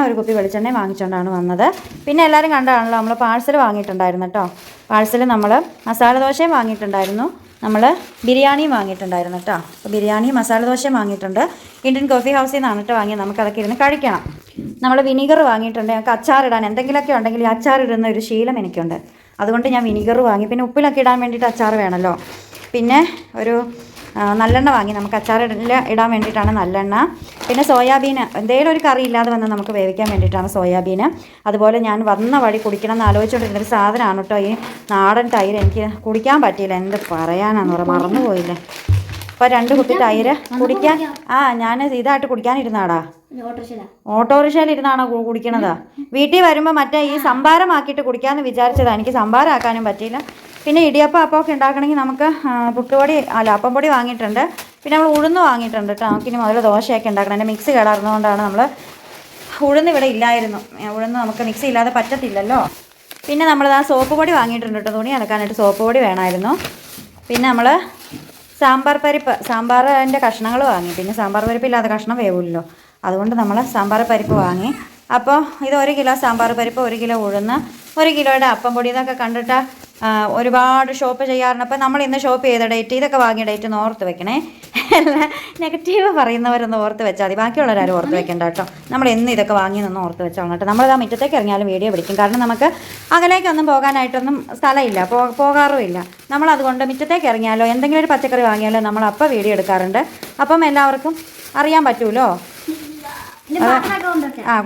ഒരു കുപ്പി വെളിച്ചെണ്ണ വാങ്ങിച്ചുകൊണ്ടാണ് വന്നത്. പിന്നെ എല്ലാവരും കണ്ടാണല്ലോ നമ്മൾ പാഴ്സൽ വാങ്ങിയിട്ടുണ്ടായിരുന്നു കേട്ടോ. പാഴ്സൽ നമ്മൾ മസാല ദോശയും വാങ്ങിയിട്ടുണ്ടായിരുന്നു, നമ്മൾ ബിരിയാണിയും വാങ്ങിയിട്ടുണ്ടായിരുന്നു കേട്ടോ. അപ്പോൾ ബിരിയാണി മസാല ദോശയും വാങ്ങിയിട്ടുണ്ട്. ഇന്ത്യൻ കോഫി ഹൗസിൽ നിന്നാണ് കേട്ടോ വാങ്ങിയത്. നമുക്കതൊക്കെ ഇരുന്ന് കഴിക്കണം. നമ്മൾ വിനീഗർ വാങ്ങിയിട്ടുണ്ട്. ഞങ്ങൾക്ക് അച്ചാറിടാൻ എന്തെങ്കിലുമൊക്കെ ഉണ്ടെങ്കിൽ അച്ചാറിടുന്ന ഒരു ശീലം എനിക്കുണ്ട്, അതുകൊണ്ട് ഞാൻ വിനീഗർ വാങ്ങി. പിന്നെ ഉപ്പിലൊക്കെ ഇടാൻ വേണ്ടിയിട്ട് അച്ചാർ വേണമല്ലോ. പിന്നെ ഒരു നല്ലെണ്ണ വാങ്ങി, നമുക്ക് അച്ചാറിൽ ഇടാൻ വേണ്ടിയിട്ടാണ് നല്ലെണ്ണ. പിന്നെ സോയാബീന് എന്തെങ്കിലും ഒരു കറി ഇല്ലാതെ വന്ന് നമുക്ക് വേവിക്കാൻ വേണ്ടിയിട്ടാണ് സോയാബീന്. അതുപോലെ ഞാൻ വന്ന വഴി കുടിക്കണം എന്ന് ആലോചിച്ചുകൊണ്ടിരുന്നൊരു സാധനമാണ് കേട്ടോ ഈ നാടൻ തൈര്. എനിക്ക് കുടിക്കാൻ പറ്റിയില്ല, എന്ത് പറയാനാന്ന് പറയാം, മറന്നുപോയില്ലേ. അപ്പോൾ 2 കുപ്പി തൈര് കുടിക്കാൻ ഞാൻ ഇതായിട്ട് കുടിക്കാനിരുന്നാടാ. ഓട്ടോറിക്ഷയിൽ ഇരുന്നാണോ കുടിക്കണത്? വീട്ടിൽ വരുമ്പോൾ മറ്റേ ഈ സംഭാരമാക്കിയിട്ട് കുടിക്കാമെന്ന് വിചാരിച്ചതാണ്. എനിക്ക് സംഭാരമാക്കാനും പറ്റിയില്ല, പിന്നെ ഇടിയപ്പം അപ്പമൊക്കെ ഉണ്ടാക്കണമെങ്കിൽ നമുക്ക് പുട്ടുപൊടി അല്ല അപ്പം പൊടി വാങ്ങിയിട്ടുണ്ട്. പിന്നെ നമ്മൾ ഉഴുന്ന് വാങ്ങിയിട്ടുണ്ട് കേട്ടോ. നമുക്കിനി മുതൽ ദോശയൊക്കെ ഉണ്ടാക്കണം. എൻ്റെ മിക്സി കേടായിരുന്നതുകൊണ്ടാണ് നമ്മൾ ഉഴുന്ന് ഇവിടെ ഇല്ലായിരുന്നു. ഉഴുന്ന് നമുക്ക് മിക്സി ഇല്ലാതെ പറ്റത്തില്ലല്ലോ. പിന്നെ നമ്മളിതാ സോപ്പ് പൊടി വാങ്ങിയിട്ടുണ്ട് കേട്ടോ. തുണി അലക്കാനായിട്ട് സോപ്പ് പൊടി വേണമായിരുന്നു. പിന്നെ നമ്മൾ സാമ്പാർ പരിപ്പ്, സാമ്പാറിൻ്റെ കഷ്ണങ്ങൾ വാങ്ങി. പിന്നെ സാമ്പാർ പരിപ്പില്ലാതെ കഷ്ണം വേവില്ലല്ലോ, അതുകൊണ്ട് നമ്മൾ സാമ്പാർ പരിപ്പ് വാങ്ങി. അപ്പോൾ ഇത് 1 കിലോ സാമ്പാർ പരിപ്പ്, 1 കിലോ ഉഴുന്ന്, 1 കിലോയുടെ അപ്പം പൊടി. ഇതൊക്കെ കണ്ടിട്ട് ഒരുപാട് ഷോപ്പ് ചെയ്യാറുണ്ട്. അപ്പോൾ നമ്മൾ ഇന്ന് ഷോപ്പ് ചെയ്ത ഡേറ്റ്, ഇതൊക്കെ വാങ്ങിയ ഡേറ്റ് ഒന്ന് ഓർത്ത് വെക്കണേ. നെഗറ്റീവ് പറയുന്നവരൊന്ന് ഓർത്ത് വെച്ചാൽ മതി, ബാക്കിയുള്ളവരാരും ഓർത്ത് വെക്കേണ്ട കേട്ടോ. നമ്മൾ എന്ന് ഇതൊക്കെ വാങ്ങിയെന്നൊന്ന് ഓർത്ത് വെച്ചാൽ കേട്ടോ. നമ്മളിതാ മുറ്റത്തേക്ക് ഇറങ്ങിയാലും വീഡിയോ പിടിക്കും. കാരണം നമുക്ക് അകലേക്കൊന്നും പോകാനായിട്ടൊന്നും സ്ഥലമില്ല, പോകാറുമില്ല. നമ്മളതുകൊണ്ട് മുറ്റത്തേക്ക് ഇറങ്ങിയാലോ എന്തെങ്കിലും ഒരു പച്ചക്കറി വാങ്ങിയാലോ നമ്മൾ അപ്പം വീഡിയോ എടുക്കാറുണ്ട്. അപ്പം എല്ലാവർക്കും അറിയാൻ പറ്റുമല്ലോ.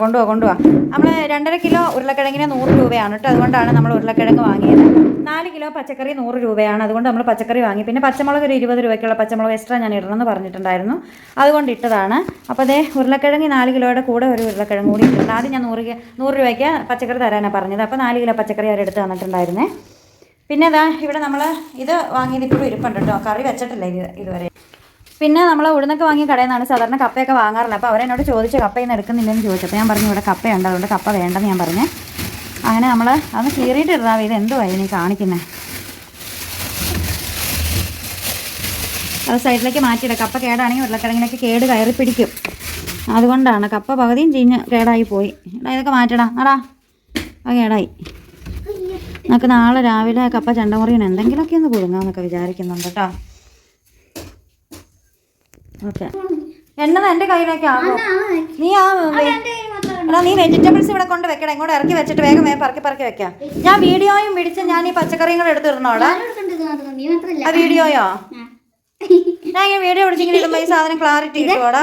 കൊണ്ടുപോവാ. നമ്മൾ 2.5 കിലോ ഉരുളക്കിഴങ്ങിന് 100 രൂപയാണ് കേട്ടോ. അതുകൊണ്ടാണ് നമ്മൾ ഉരുളക്കിഴങ്ങ് വാങ്ങിയത്. 4 കിലോ പച്ചക്കറി 100 രൂപയാണ്. അതുകൊണ്ട് നമ്മൾ പച്ചക്കറി വാങ്ങി. പിന്നെ പച്ചമുളക് ഒരു 20 രൂപയ്ക്കുള്ള പച്ചമുളക് എക്സ്ട്രാ ഞാൻ ഇടണമെന്ന് പറഞ്ഞിട്ടുണ്ടായിരുന്നു, അതുകൊണ്ട് ഇട്ടതാണ്. അപ്പോൾ അതേ ഉരുളക്കിഴങ്ങ് 4 കിലോയുടെ കൂടെ ഒരു ഉരുളക്കിഴങ്ങ് കൂടി ഇട്ടിട്ടുണ്ട്. ആദ്യം ഞാൻ 100 രൂപയ്ക്ക് പച്ചക്കറി തരാനാണ് പറഞ്ഞത്. അപ്പോൾ 4 കിലോ പച്ചക്കറി അവരെടുത്ത് തന്നിട്ടുണ്ടായിരുന്നേ. പിന്നെ ഇതാ ഇവിടെ നമ്മൾ ഇത് വാങ്ങിയത് ഇപ്പോഴും ഇരിപ്പുണ്ട് കേട്ടോ. കറി വെച്ചിട്ടില്ല ഇതുവരെ. പിന്നെ നമ്മൾ ഉഴുന്നൊക്കെ വാങ്ങിയ കടയിൽ നിന്നാണ് സാധാരണ കപ്പയൊക്കെ വാങ്ങാറില്ല. അപ്പോൾ അവരെന്നോട് ചോദിച്ചു കപ്പയിൽ നിന്ന് എടുക്കുന്നില്ലെന്ന് ചോദിച്ചപ്പോൾ ഞാൻ പറഞ്ഞു ഇവിടെ കപ്പയുണ്ട്, അതുകൊണ്ട് കപ്പ വേണ്ടെന്ന് ഞാൻ പറഞ്ഞു. അങ്ങനെ നമ്മൾ അതൊന്ന് കീറിയിട്ട് ഇടാം. ഇത് എന്തുവാ ഇനി കാണിക്കുന്നത്? അത് സൈഡിലേക്ക് മാറ്റിയിടാം. കപ്പ കേടാണെങ്കിൽ ഉരുളക്കിഴങ്ങിലേക്ക് കേട് കയറി പിടിക്കും, അതുകൊണ്ടാണ്. കപ്പ പകുതിയും ചീഞ്ഞ് കേടായി പോയി. ഇതൊക്കെ മാറ്റടാ. അത് കേടായി. നമുക്ക് നാളെ രാവിലെ കപ്പ ചണ്ടമുറിയാണ് എന്തെങ്കിലുമൊക്കെ ഒന്ന് പുഴുങ്ങാമെന്നൊക്കെ വിചാരിക്കുന്നുണ്ട് കേട്ടോ. ഓക്കെ, എണ്ണ എൻ്റെ കയ്യിലേക്കാണോ? നീ വെജിറ്റബിൾസ് ഇവിടെ കൊണ്ട് വെക്കണം. ഇങ്ങോട്ട് ഇറക്കി വെച്ചിട്ട് വേഗം പറക്കി വെക്കാം. ഞാൻ വീഡിയോയും പിടിച്ച് ഞാൻ ഈ പച്ചക്കറികൾ എടുത്തിടണോടാ. ആ വീഡിയോയോ? ഞാൻ ഇങ്ങനെ വീഡിയോ പിടിച്ചിങ്ങനെ ഇടുമ്പോൾ ഈ സാധനം ക്ലാരിറ്റി കിട്ടുമോടാ?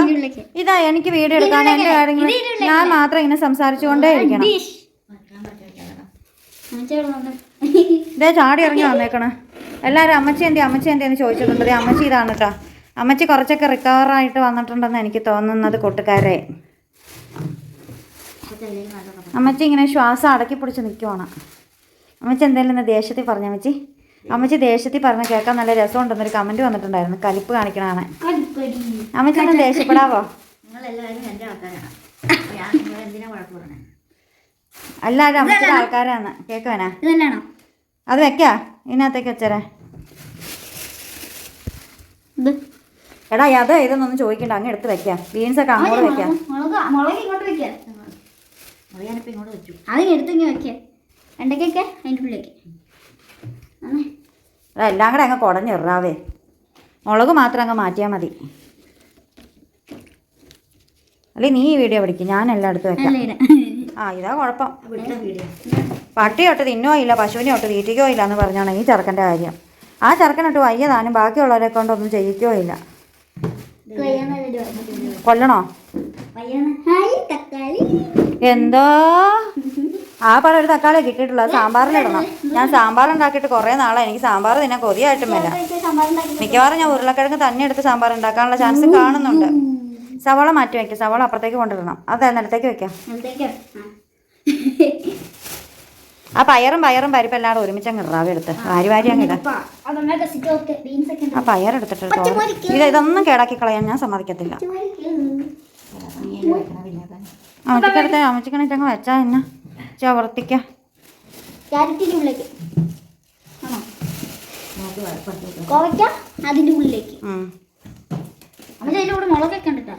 ഇതാ എനിക്ക് വീഡിയോ എടുക്കാൻ എൻ്റെ കാര്യങ്ങൾ ഞാൻ മാത്രം ഇങ്ങനെ സംസാരിച്ചുകൊണ്ടേ ഇരിക്കണം. ഇതേ ചാടി ഇറങ്ങി വന്നേക്കണേ. എല്ലാവരും അമ്മച്ചി എന്തിയെന്ന് ചോദിച്ചിട്ടുണ്ട്. അമ്മച്ചി ഇതാണ് കേട്ടോ. അമ്മച്ചി കുറച്ചൊക്കെ റിക്കവറായിട്ട് വന്നിട്ടുണ്ടെന്ന് എനിക്ക് തോന്നുന്നത് കൂട്ടുകാരെ. അമ്മച്ചി ഇങ്ങനെ ശ്വാസം അടക്കി പിടിച്ച് നിൽക്കുവാണ്. അമ്മച്ചി എന്തെങ്കിലും ഇന്ന് ദേഷ്യത്തിൽ പറഞ്ഞ അമ്മച്ചി ദേഷ്യത്തിൽ പറഞ്ഞ കേൾക്കാൻ നല്ല രസമുണ്ടെന്നൊരു കമൻറ്റ് വന്നിട്ടുണ്ടായിരുന്നു. കലിപ്പ് കാണിക്കണതാണ്. അമ്മച്ചി ഒന്ന് ദേഷ്യപ്പെടാവോ? എല്ലാവരും അമ്മച്ചിയുടെ ആൾക്കാരാണ്. കേൾക്കുവാനാ? അത് വെക്കാ ഇതിനകത്തേക്ക് വെച്ചേരെ. എടാ അത് ഇതൊന്നും ചോദിക്കണ്ട, അങ്ങ് എടുത്ത് വെക്കാം. ബീൻസൊക്കെ അങ്ങോട്ട് വെക്കാം. എല്ലാം കൂടെ അങ്ങ് കുടഞ്ഞിറാവേ. മുളക് മാത്രം അങ്ങ് മാറ്റിയാൽ മതി. അല്ലെ നീ ഈ വീഡിയോ പിടിക്കും, ഞാനെല്ലാം എടുത്ത് വെക്കാം. ഇതാ കുഴപ്പം. പട്ടി തൊട്ട് തിന്നോ ഇല്ല, പശുവിനെ തൊട്ട് തീറ്റിക്കോ ഇല്ല എന്ന് പറഞ്ഞാണ് ഈ ചെറുക്കൻ്റെ കാര്യം. ആ ചെറുക്കനൊട്ട് വയ്യതാനും ബാക്കിയുള്ളവരെ കൊണ്ടൊന്നും ചെയ്യിക്കോ ഇല്ല. കൊല്ലണോ? എന്തോ ഒരു തക്കാളി കിട്ടിയിട്ടുള്ളൂ. സാമ്പാറിലിടണം. ഞാൻ സാമ്പാർ ഉണ്ടാക്കിയിട്ട് കുറേ നാളായി. എനിക്ക് സാമ്പാർ തിന്നാൻ കൊതിയായിട്ടും വല്ല. മിക്കവാറും ഞാൻ ഉരുളക്കിഴങ്ങ് തന്നെ എടുത്ത് സാമ്പാർ ഉണ്ടാക്കാനുള്ള ചാൻസ് കാണുന്നുണ്ട്. സവാള മാറ്റി വയ്ക്കാം. സവാള അപ്പുറത്തേക്ക് കൊണ്ടിടണം. അതെ, നിലത്തേക്ക് വെക്കാം. ആ പയറും പരിപ്പ് എല്ലാവരും ഒരുമിച്ച് അങ്ങ് ഇടാവേ എടുത്ത് വാരി അങ്ങ് ഇടാം. ആ പയറെടുത്തിട്ട് ഇതൊന്നും കേടാക്കി കളയാൻ ഞാൻ സമ്മതിക്കത്തില്ല. അമ്മച്ചിക്കണിട്ട് അങ്ങ് വെച്ചാൽ എന്നാ ചവർത്തിക്ക. അതിന്റെ ഉള്ളിലേക്ക് മുളകൊക്കെ ഉണ്ടോ?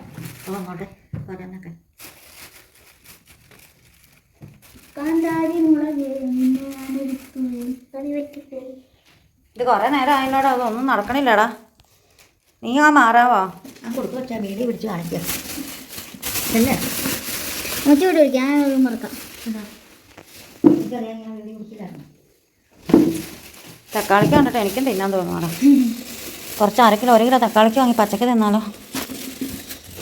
ഇത് കുറേ നേരം ആയില്ലോടാ, അതൊന്നും നടക്കണില്ലടാ. നീ മാറാവോ? കൊടുത്തു വെച്ചാൽ വീഡിയോ പിടിച്ച് കാണിക്കാം അല്ലേ? മറക്കാം. തക്കാളിക്ക് കണ്ടിട്ട് എനിക്കും തിന്നാൻ തോന്നുവാടാ. കുറച്ച് 1 കിലോ 1 കിലോ തക്കാളിക്ക് വാങ്ങി പച്ചക്ക് തിന്നാലോ?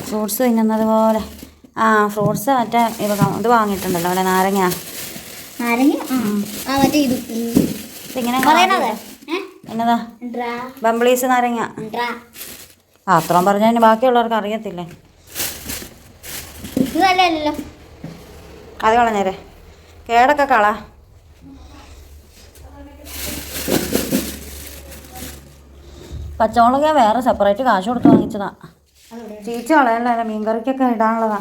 ഫ്രൂട്ട്സ് തിന്നുന്നത് പോലെ. ഫ്രൂട്ട്സ് മറ്റേ ഇത് വാങ്ങിയിട്ടുണ്ടല്ലോ അവിടെ, നാരങ്ങ. ഇങ്ങനെ എന്നതാ? ബംബ്ലീസ് നാരങ്ങ. അത്രയും പറഞ്ഞതിന് ബാക്കിയുള്ളവർക്ക് അറിയത്തില്ലേ? അത് കളഞ്ഞേരെ, കേടൊക്കെ കള. പച്ചമുളക് വേറെ സെപ്പറേറ്റ് കാശ് കൊടുത്ത് വാങ്ങിച്ചതാ. ചീച്ച് കളയല്ല, മീൻകറിക്കൊക്കെ ഇടാനുള്ളതാ.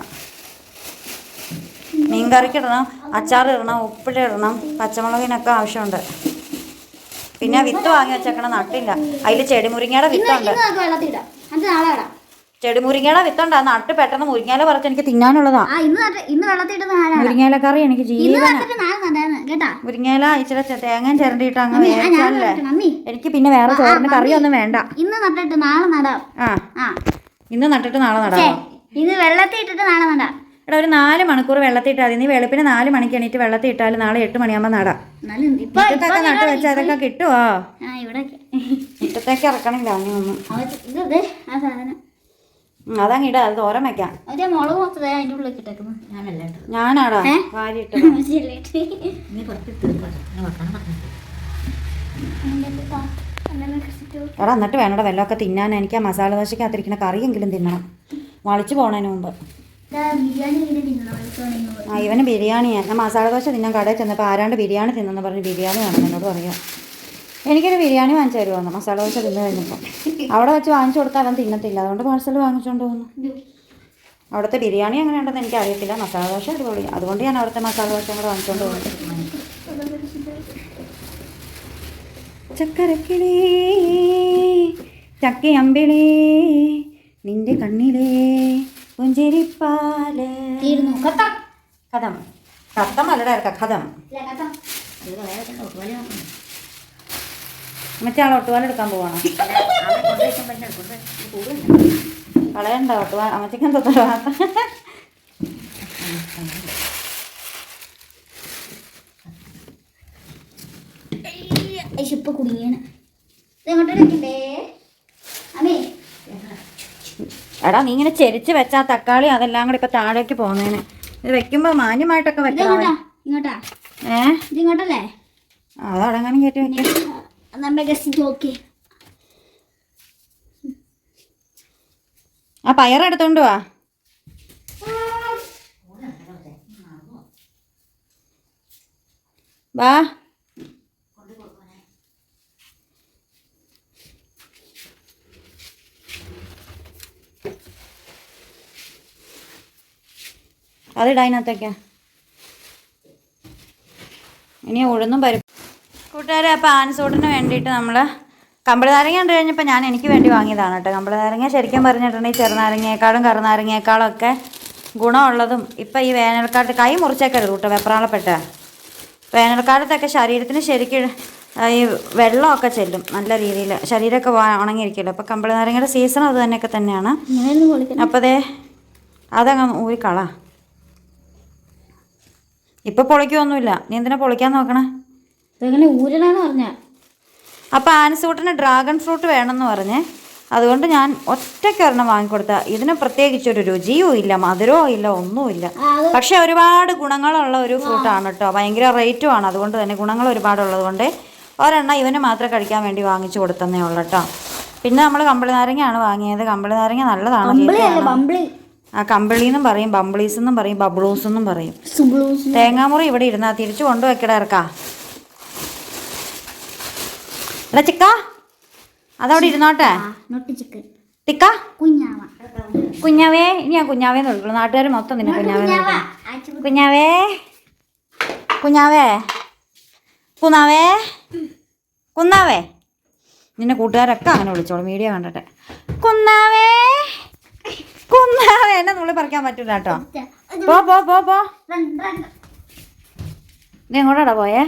മീൻകറിക്ക് ഇടണം, അച്ചാർ ഇടണം, ഉപ്പിലിടണം, പച്ചമുളകിനൊക്കെ ആവശ്യമുണ്ട്. പിന്നെ വിത്ത് വാങ്ങി വെച്ചേക്കണം, നട്ടില്ല. അതിൽ ചെടിമുരിങ്ങയുടെ വിത്തുണ്ട്. ചെടിമുരിങ്ങയുടെ വിത്തുണ്ട്, ആ നട്ട് പെട്ടെന്ന് മുരിങ്ങയില പറിച്ച് എനിക്ക് തിന്നാനുള്ളതാ. മുരിങ്ങയില കറി എനിക്ക് ജീവന. മുരിങ്ങയില ഇച്ചിരി തേങ്ങയും ചിരണ്ടിയിട്ട് അങ്ങ് വേവിച്ചാലേ എനിക്ക് പിന്നെ വേറെ ചോറിന് കറിയൊന്നും വേണ്ട. ഇന്ന് നട്ടിട്ട് നാളെ നടാം. ഇന്ന് നട്ടിട്ട് നാളെ നടാം. ഇത് വെള്ളത്തിൽ ഇട്ടിട്ട് നാളെ നടാം. എടാ, ഒരു 4 മണിക്കൂർ വെള്ളത്തിൽ ഇട്ടാൽ മതി. നീ വെളുപ്പിന് 4 മണിക്ക് എണീറ്റ് വെള്ളത്തിൽ ഇട്ടാൽ നാളെ 8 മണിയാകുമ്പോൾ നടാം. മുറ്റത്തൊക്കെ നട്ട് വെച്ചാൽ അതൊക്കെ കിട്ടുമോ? മുറ്റത്തേക്ക് ഇറക്കണില്ല അങ്ങനെയൊന്നും. അതങ്ങ് ഇടാ, അത് തോരൻ വെക്കാം. മുളക് മൊത്തം അതിൻ്റെ ഉള്ളിൽ ഇട്ടേക്കുന്നു. ഞാനാടാ വാരി ഇട്ടത്. എടാ, എന്നിട്ട് വേണടാ വെള്ളമൊക്കെ തിന്നാൻ. എനിക്ക് ആ മസാല ദോശക്കകത്തിരിക്കുന്ന കറിയെങ്കിലും തിന്നണം, വളിച്ചു പോണതിന് മുമ്പ്. ഇവന് ബിരിയാണിയാണ്. ഞാൻ മസാല ദോശ തിന്നാൻ കടയിൽ ചെന്നപ്പോൾ ആരാണ്ട് ബിരിയാണി തിന്നെന്ന് പറഞ്ഞ് ബിരിയാണി വേണം എന്നോട് പറയാം. എനിക്കൊരു ബിരിയാണി വാങ്ങിച്ചു തരുമോ മസാല ദോശ തിന്നു കഴിഞ്ഞപ്പോൾ? അവിടെ വെച്ച് വാങ്ങിച്ചു കൊടുത്താൽ അവൻ തിന്നത്തില്ല, അതുകൊണ്ട് പാഴ്സൽ വാങ്ങിച്ചുകൊണ്ട് പോകുന്നു. അവിടുത്തെ ബിരിയാണി അങ്ങനെ ഉണ്ടെന്ന് എനിക്ക് അറിയത്തില്ല, മസാല ദോശ അടിപൊളി, അതുകൊണ്ട് ഞാൻ അവിടുത്തെ മസാല ദോശ കൂടെ വാങ്ങിച്ചുകൊണ്ട് പോകുന്നു. ചക്കരക്കിളി ചക്കയമ്പിളി നിന്റെ കണ്ണിലേ പുഞ്ചിരിപ്പാല്. കഥം കഥം അല്ലടാ ഇറക്കാം, കഥം. മറ്റാൾ ഒട്ടുപാൽ എടുക്കാൻ പോവാണോ? കളയണ്ട, ഒട്ടുപാൽ അമ്മച്ചിക്കാൻ തൊട്ടോ. ഇപ്പൊ കുടുങ്ങിയാണ്. എടാ, നീ ഇങ്ങനെ ചെരിച്ച് വെച്ചാ തക്കാളി അതെല്ലാം കൂടെ ഇപ്പൊ താഴേക്ക് പോകുന്നതിന്. ഇത് വെക്കുമ്പോ മാന്യമായിട്ടൊക്കെ വെക്കണം. ഇങ്ങോട്ടല്ലേ? അതടങ്ങാനും കയറ്റി വെക്കാം. ആ പയറെടുത്തോണ്ട് വാ. വാ, അതിടാ അതിനകത്തേക്കാ. ഇനി ഉഴുന്നും പരിപ്പ്. കൂട്ടുകാരെ, അപ്പോൾ ആൻസൂട്ടിന് വേണ്ടിയിട്ട് നമ്മൾ കമ്പിളി നാരങ്ങ കണ്ടു കഴിഞ്ഞപ്പോൾ ഞാൻ എനിക്ക് വേണ്ടി വാങ്ങിയതാണ് കേട്ടോ. കമ്പിളി നാരങ്ങ ശരിക്കും പറഞ്ഞിട്ടുണ്ടെങ്കിൽ ചെറുനാരങ്ങയേക്കാളും കറുനാരങ്ങയേക്കാളും ഒക്കെ ഗുണമുള്ളതും. ഇപ്പം ഈ വേനൽക്കാലത്ത് കൈ മുറിച്ചേക്കരുത് കേട്ടോ, വെപ്രാളപ്പെട്ട. വേനൽക്കാലത്തൊക്കെ ശരീരത്തിന് ശരിക്കും ഈ വെള്ളമൊക്കെ ചെല്ലും നല്ല രീതിയിൽ, ശരീരമൊക്കെ ഉണങ്ങിയിരിക്കുമല്ലോ. അപ്പോൾ കമ്പിളി നാരങ്ങയുടെ സീസൺ അത് തന്നെയൊക്കെ തന്നെയാണ്. അപ്പോൾ അതേ അതങ്ങ് ഊരിക്കള. ഇപ്പം പൊളിക്കൊന്നുമില്ല, നീ എന്തിനാ പൊളിക്കാൻ നോക്കണേ? ഊരണന്ന് പറഞ്ഞ. അപ്പോൾ ആൻസൂട്ടിന് ഡ്രാഗൺ ഫ്രൂട്ട് വേണമെന്ന് പറഞ്ഞേ, അതുകൊണ്ട് ഞാൻ ഒറ്റയ്ക്കൊരെണ്ണം വാങ്ങിക്കൊടുത്ത. ഇതിന് പ്രത്യേകിച്ചൊരു രുചിയും ഇല്ല, മധുരവും ഇല്ല, ഒന്നുമില്ല. പക്ഷെ ഒരുപാട് ഗുണങ്ങളുള്ള ഒരു ഫ്രൂട്ടാണ് കേട്ടോ. ഭയങ്കര റേറ്റുമാണ്, അതുകൊണ്ട് തന്നെ ഗുണങ്ങൾ ഒരുപാടുള്ളത് കൊണ്ട് ഒരെണ്ണം ഇവന് മാത്രം കഴിക്കാൻ വേണ്ടി വാങ്ങിച്ചു കൊടുത്തന്നേ ഉള്ളൂ കേട്ടോ. പിന്നെ നമ്മൾ കമ്പിളി നാരങ്ങയാണ് വാങ്ങിയത്. കമ്പിളി നാരങ്ങ നല്ലതാണ്. ആ കമ്പിളി എന്നും പറയും, ബംബിളീസ് എന്നും പറയും, ബബ്ലൂസ് എന്നും പറയും. തേങ്ങാമുറി ഇവിടെ ഇരുന്നാ തിരിച്ചു കൊണ്ടുവെക്കട ഇറക്കാ. എടാ ചിക്ക, അതവിടെ ഇരുന്നോട്ടെ. ടിക്ക കുഞ്ഞാവേ, ഇനി ഞാൻ കുഞ്ഞാവേന്ന് വിളിക്കുള്ളൂ. നാട്ടുകാർ മൊത്തം നിന്നെ കുഞ്ഞാവേ. കുഞ്ഞാവേ കുഞ്ഞാവേ കുന്നാവേ കുന്നാവേ. നിന്നെ കൂട്ടുകാരൊക്കെ അങ്ങനെ വിളിച്ചോളൂ വീഡിയോ കണ്ടിട്ട്. കുന്നാവേ കുന്നാവേ. എന്നെ നുള്ളി പറിക്കാൻ പറ്റില്ല കേട്ടോ. പോ പോ പോ പോ. നീ എങ്ങോട്ടാടാ പോയേ?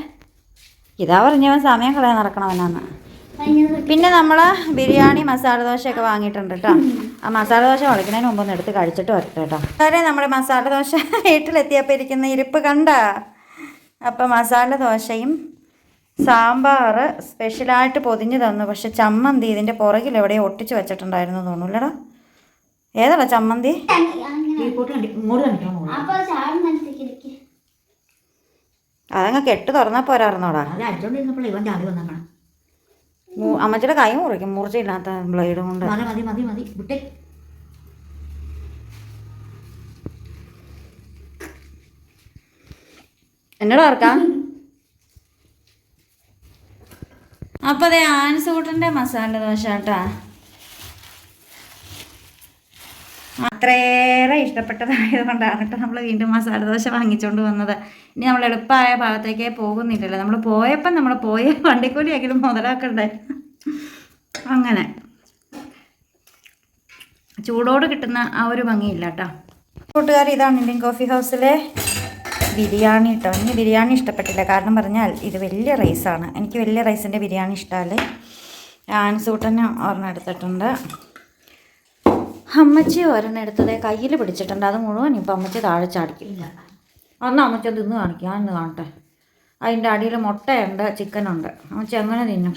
ഇതാ പറഞ്ഞവൻ സമയം കളയാൻ നടക്കണവനാന്ന്. പിന്നെ നമ്മൾ ബിരിയാണി മസാല ദോശയൊക്കെ വാങ്ങിയിട്ടുണ്ട് കേട്ടോ. ആ മസാല ദോശ വളിക്കുന്നതിന് മുമ്പ് ഒന്ന് എടുത്ത് കഴിച്ചിട്ട് വരട്ടെ കേട്ടോ. കാര്യം നമ്മുടെ മസാല ദോശ വീട്ടിലെത്തിയപ്പോൾ ഇരിക്കുന്ന ഇരിപ്പ് കണ്ട. അപ്പം മസാല ദോശയും സാമ്പാർ സ്പെഷ്യലായിട്ട് പൊതിഞ്ഞ് തന്നു. പക്ഷെ ചമ്മന്തി ഇതിൻ്റെ പുറകിൽ എവിടെയോ ഒട്ടിച്ച് വെച്ചിട്ടുണ്ടായിരുന്നു തോന്നൂല്ലടാ. ഏതാടാ ചമ്മന്തി? അതങ്ങ് കെട്ട് തുറന്നാൽ പോരായിരുന്നോടാ. അമ്മച്ചിയുടെ കൈ മുറിക്കും, മുറിച്ചില്ലാത്ത ബ്ലേഡ് കൊണ്ട്. എന്നോട് ഓർക്കാം. അപ്പോൾ അതേ ആൻസൂട്ടൻ്റെ മസാല ദോശ കേട്ടോ. അത്രയേറെ ഇഷ്ടപ്പെട്ടതായതുകൊണ്ടാണ് കേട്ടോ നമ്മൾ വീണ്ടും മസാല ദോശ വാങ്ങിച്ചുകൊണ്ട് വന്നത്. ഇനി നമ്മൾ എളുപ്പമായ ഭാഗത്തേക്കേ പോകുന്നില്ലല്ലോ. നമ്മൾ പോയപ്പം നമ്മൾ പോയ വണ്ടിക്കൂലിയെങ്കിലും മുതലാക്കണ്ടേ. അങ്ങനെ ചൂടോട് കിട്ടുന്ന ആ ഒരു ഭംഗിയില്ല കേട്ടോ. കൂട്ടുകാർ, ഇതാണ് ഇന്ത്യൻ കോഫി ഹൗസിലെ ബിരിയാണി കേട്ടോ. എനിക്ക് ബിരിയാണി ഇഷ്ടപ്പെട്ടില്ല. കാരണം പറഞ്ഞാൽ ഇത് വലിയ റൈസാണ്. എനിക്ക് വലിയ റൈസിൻ്റെ ബിരിയാണി ഇഷ്ടമല്ലേ. ആൻസൂട്ടന് ഒരെണ്ണം എടുത്തിട്ടുണ്ട്. അമ്മച്ചി ഒരെണ്ണം എടുത്തത് കയ്യിൽ പിടിച്ചിട്ടുണ്ട്. അത് മുഴുവൻ ഇപ്പം അമ്മച്ചി താഴെ ചാടിക്കില്ല. അന്ന് അമ്മച്ചി അത് ഇന്ന് കാണിക്കും. ഞാൻ ഇന്ന് കാണട്ടെ. അതിൻ്റെ അടിയിൽ മുട്ടയുണ്ട്, ചിക്കനുണ്ട്. അമ്മച്ചി അങ്ങനെ തിന്നും.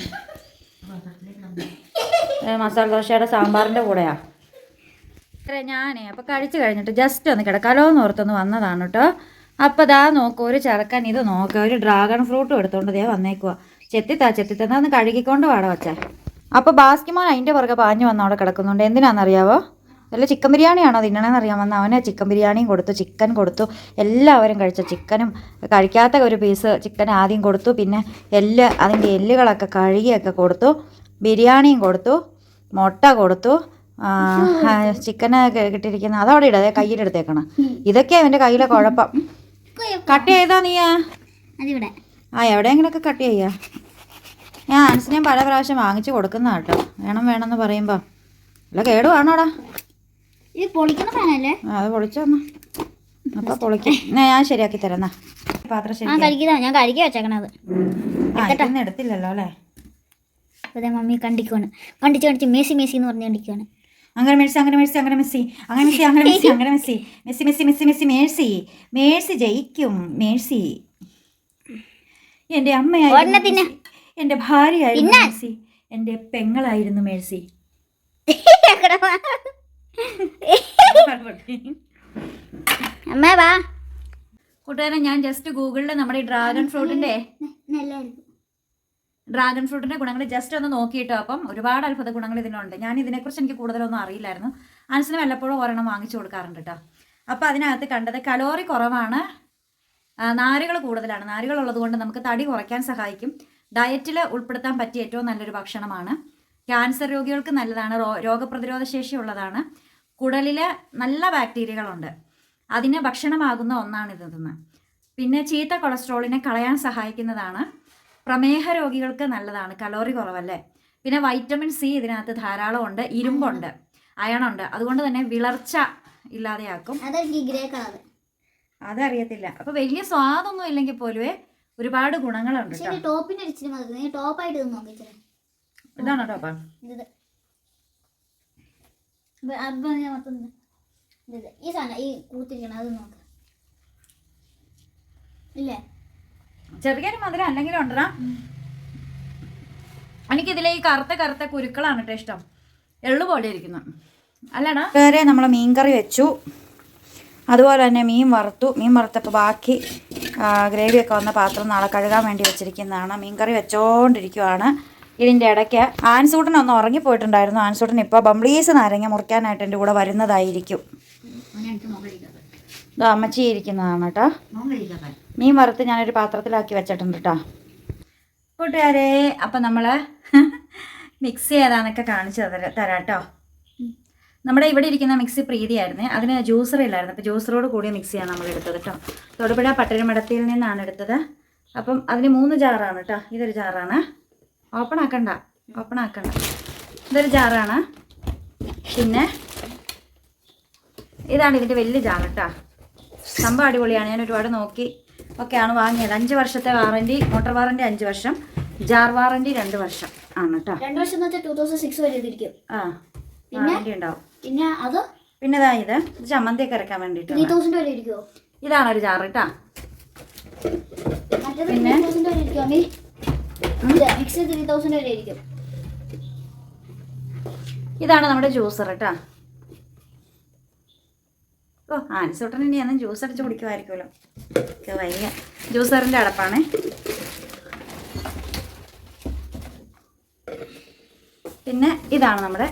മസാല ദോശയുടെ സാമ്പാറിൻ്റെ കൂടെയാണ്. ഞാനേ അപ്പോൾ കഴിച്ച് കഴിഞ്ഞിട്ട് ജസ്റ്റ് ഒന്ന് കിടക്കാലോ എന്ന് ഓർത്തൊന്ന് വന്നതാണ് കേട്ടോ. അപ്പോൾ ദാ നോക്കൂ, ഒരു ചെറുക്കൻ ഇത് നോക്കുക, ഒരു ഡ്രാഗൺ ഫ്രൂട്ടും എടുത്തുകൊണ്ട് ദേ വന്നേക്കുക. ചെത്തിത്താ ഒന്ന് കഴുകിക്കൊണ്ട് വാട വച്ചേ. അപ്പോൾ ബാസ്കിമോൻ അതിൻ്റെ പുറകെ പാഞ്ഞു വന്ന് അവിടെ കിടക്കുന്നുണ്ട്. എന്തിനാണെന്നറിയാവോ? വല്ല ചിക്കൻ ബിരിയാണിയാണോ തിന്നണമെന്ന് അറിയാൻ വന്ന അവനെ ചിക്കൻ ബിരിയാണിയും കൊടുത്തു, ചിക്കൻ കൊടുത്തു. എല്ലാവരും കഴിച്ച ചിക്കനും കഴിക്കാത്ത ഒരു പീസ് ചിക്കൻ ആദ്യം കൊടുത്തു. പിന്നെ അതിൻ്റെ എല്ലുകളൊക്കെ കഴുകിയൊക്കെ കൊടുത്തു. ബിരിയാണിയും കൊടുത്തു, മുട്ട കൊടുത്തു, ചിക്കന് കിട്ടിയിരിക്കുന്ന അതവിടെ ഇടാതെ കയ്യിലെടുത്തേക്കണം. ഇതൊക്കെയാണ് അവൻ്റെ കയ്യിലെ കുഴപ്പം. കട്ട് ചെയ്താ നീയാ എവിടെയെങ്കിലൊക്കെ കട്ട് ചെയ്യാ. ഞാൻ ആൻസിനെയും പല പ്രാവശ്യം വാങ്ങിച്ചു കൊടുക്കുന്ന കേട്ടോ. വേണമെന്ന് പറയുമ്പോൾ അല്ല കേടുവാണോടാ. ഇത് പൊളിക്കുന്ന ഫാനല്ലേ? അത് പൊളിച്ചോന്നാ. അപ്പോൾ പൊളിക്കും. ഞാൻ ശരിയാക്കി തരാം. പാത്രം ശരി ഞാൻ കഴുകി വെച്ചേക്കണത്. എടുത്തില്ലല്ലോ അല്ലേ? അതെ മമ്മി കണ്ടിച്ച് മേസി എന്ന് പറഞ്ഞ് കണ്ടിക്കാണ്. അങ്ങനെ മേഴ്സി ജയിക്കും. മേഴ്സി എൻ്റെ അമ്മയായിരുന്നു, എൻ്റെ ഭാര്യയായിരുന്നു മേഴ്സി, എൻ്റെ പെങ്ങളായിരുന്നു മേഴ്സി. കൂട്ടുകാരെ, ഞാൻ ജസ്റ്റ് ഗൂഗിളിൽ നമ്മുടെ ഈ ഡ്രാഗൺ ഫ്രൂട്ടിൻ്റെ ഗുണങ്ങൾ ജസ്റ്റ് ഒന്ന് നോക്കിയിട്ടോ. അപ്പം ഒരുപാട് അത്ഭുത ഗുണങ്ങൾ ഇതിനുണ്ട്. ഞാൻ ഇതിനെക്കുറിച്ച് എനിക്ക് കൂടുതലൊന്നും അറിയില്ലായിരുന്നു. ആൻസിന് വല്ലപ്പോഴും ഒരെണ്ണം വാങ്ങിച്ചു കൊടുക്കാറുണ്ട് കേട്ടോ. അപ്പോൾ അതിനകത്ത് കണ്ടത് കലോറി കുറവാണ്, നാരുകൾ കൂടുതലാണ്. നാരുകൾ ഉള്ളത് കൊണ്ട് നമുക്ക് തടി കുറയ്ക്കാൻ സഹായിക്കും. ഡയറ്റിൽ ഉൾപ്പെടുത്താൻ പറ്റിയ ഏറ്റവും നല്ലൊരു ഭക്ഷണമാണ്. ക്യാൻസർ രോഗികൾക്ക് നല്ലതാണ്, രോഗപ്രതിരോധ ശേഷി ഉള്ളതാണ്. കുടലിൽ നല്ല ബാക്ടീരിയകളുണ്ട്, അതിന് ഭക്ഷണമാകുന്ന ഒന്നാണിതെന്ന്. പിന്നെ ചീത്ത കൊളസ്ട്രോളിനെ കളയാൻ സഹായിക്കുന്നതാണ്. പ്രമേഹ രോഗികൾക്ക് നല്ലതാണ്, കലോറി കുറവല്ലേ. പിന്നെ വൈറ്റമിൻ സി ഇതിനകത്ത് ധാരാളം ഉണ്ട്, ഇരുമ്പുണ്ട്, അയണുണ്ട്. അതുകൊണ്ട് തന്നെ വിളർച്ച ഇല്ലാതെയാക്കും. അതറിയത്തില്ല. അപ്പോൾ വലിയ സ്വാദൊന്നും ഇല്ലെങ്കിൽ പോലും ഒരുപാട് ഗുണങ്ങളുണ്ട്. ഇതാണോ ടോപ്പാ? ചെറിയൊരു മധുരം അല്ലെങ്കിലും ഉണ്ടോ? എനിക്കിതിലെ ഈ കറുത്ത കുരുക്കളാണ് കേട്ടോ ഇഷ്ടം. എള്ളു പോലെ ഇരിക്കുന്നു അല്ലടാ. വേറെ നമ്മൾ മീൻകറി വെച്ചു, അതുപോലെ തന്നെ മീൻ വറുത്തപ്പോൾ ബാക്കി ഗ്രേവിയൊക്കെ വന്ന പാത്രം നാളെ കഴുകാൻ വേണ്ടി വെച്ചിരിക്കുന്നതാണ്. മീൻകറി വെച്ചോണ്ടിരിക്കുവാണ്. ഇതിൻ്റെ ഇടയ്ക്ക് ആൻസൂട്ടനൊന്ന് ഉറങ്ങിപ്പോയിട്ടുണ്ടായിരുന്നു. ആൻസൂട്ടൻ ഇപ്പോൾ ബംബ്ലീസ് നാരങ്ങ മുറിക്കാനായിട്ട് എൻ്റെ കൂടെ വരുന്നതായിരിക്കും. ഇത് അമ്മച്ചി ഇരിക്കുന്നതാണ് കേട്ടോ. മീൻ വറുത്ത് ഞാനൊരു പാത്രത്തിലാക്കി വെച്ചിട്ടുണ്ട് കേട്ടോ. കൂട്ടുകാരെ, അപ്പം നമ്മൾ മിക്സ് ചെയ്താന്നൊക്കെ കാണിച്ചു തരാം കേട്ടോ. നമ്മുടെ ഇവിടെ ഇരിക്കുന്ന മിക്സി പ്രീതിയായിരുന്നു, അതിന് ജ്യൂസർ ഇല്ലായിരുന്നു. അപ്പോൾ ജ്യൂസറോട് കൂടിയ മിക്സിയാണ് നമ്മൾ എടുത്തത് കേട്ടോ. തൊടുപുഴ പട്ടരുമടത്തിൽ നിന്നാണ് എടുത്തത്. അപ്പം അതിന് 3 ജാറാണ് കേട്ടോ. ഇതൊരു ജാറാണ്, ഓപ്പൺ ആക്കണ്ട. ഇതൊരു ജാറാണ്. പിന്നെ ഇതാണ് ഇതിൻ്റെ വലിയ ജാർ കേട്ടോ. സംഭവം അടിപൊളിയാണ്. ഞാൻ ഒരുപാട് നോക്കി ഒക്കെയാണ് വാങ്ങിയത്. 5 വർഷത്തെ വാറൻറ്റി, മോട്ടോർ വാറൻറ്റി 5 വർഷം, ജാർ വാറൻറ്റി 2 വർഷം ആണ് കേട്ടോ. 2 വർഷം എന്ന് വെച്ചാൽ 2006 വരെ ഇരിക്കും. വാറൻറ്റി ഉണ്ടാവും. പിന്നെ ഇത് ചമ്മന്തിയൊക്കെ ഇറക്കാൻ വേണ്ടിയിട്ട് 3000 വരെ ഇരിക്കുമോ? ഇതാണ് ഒരു ജാർ കേട്ടോ. പിന്നെ ഇതാണ് നമ്മുടെ ജ്യൂസർ കേട്ടോ. ഓ, ആൻസൂട്ടൻ ഇനി അന്ന് ജ്യൂസ് അടിച്ച് കുടിക്കുമായിരിക്കുമല്ലോ. വയ്യ. ജ്യൂസറിൻ്റെ അടപ്പാണേ. പിന്നെ ഇതാണ് നമ്മുടെ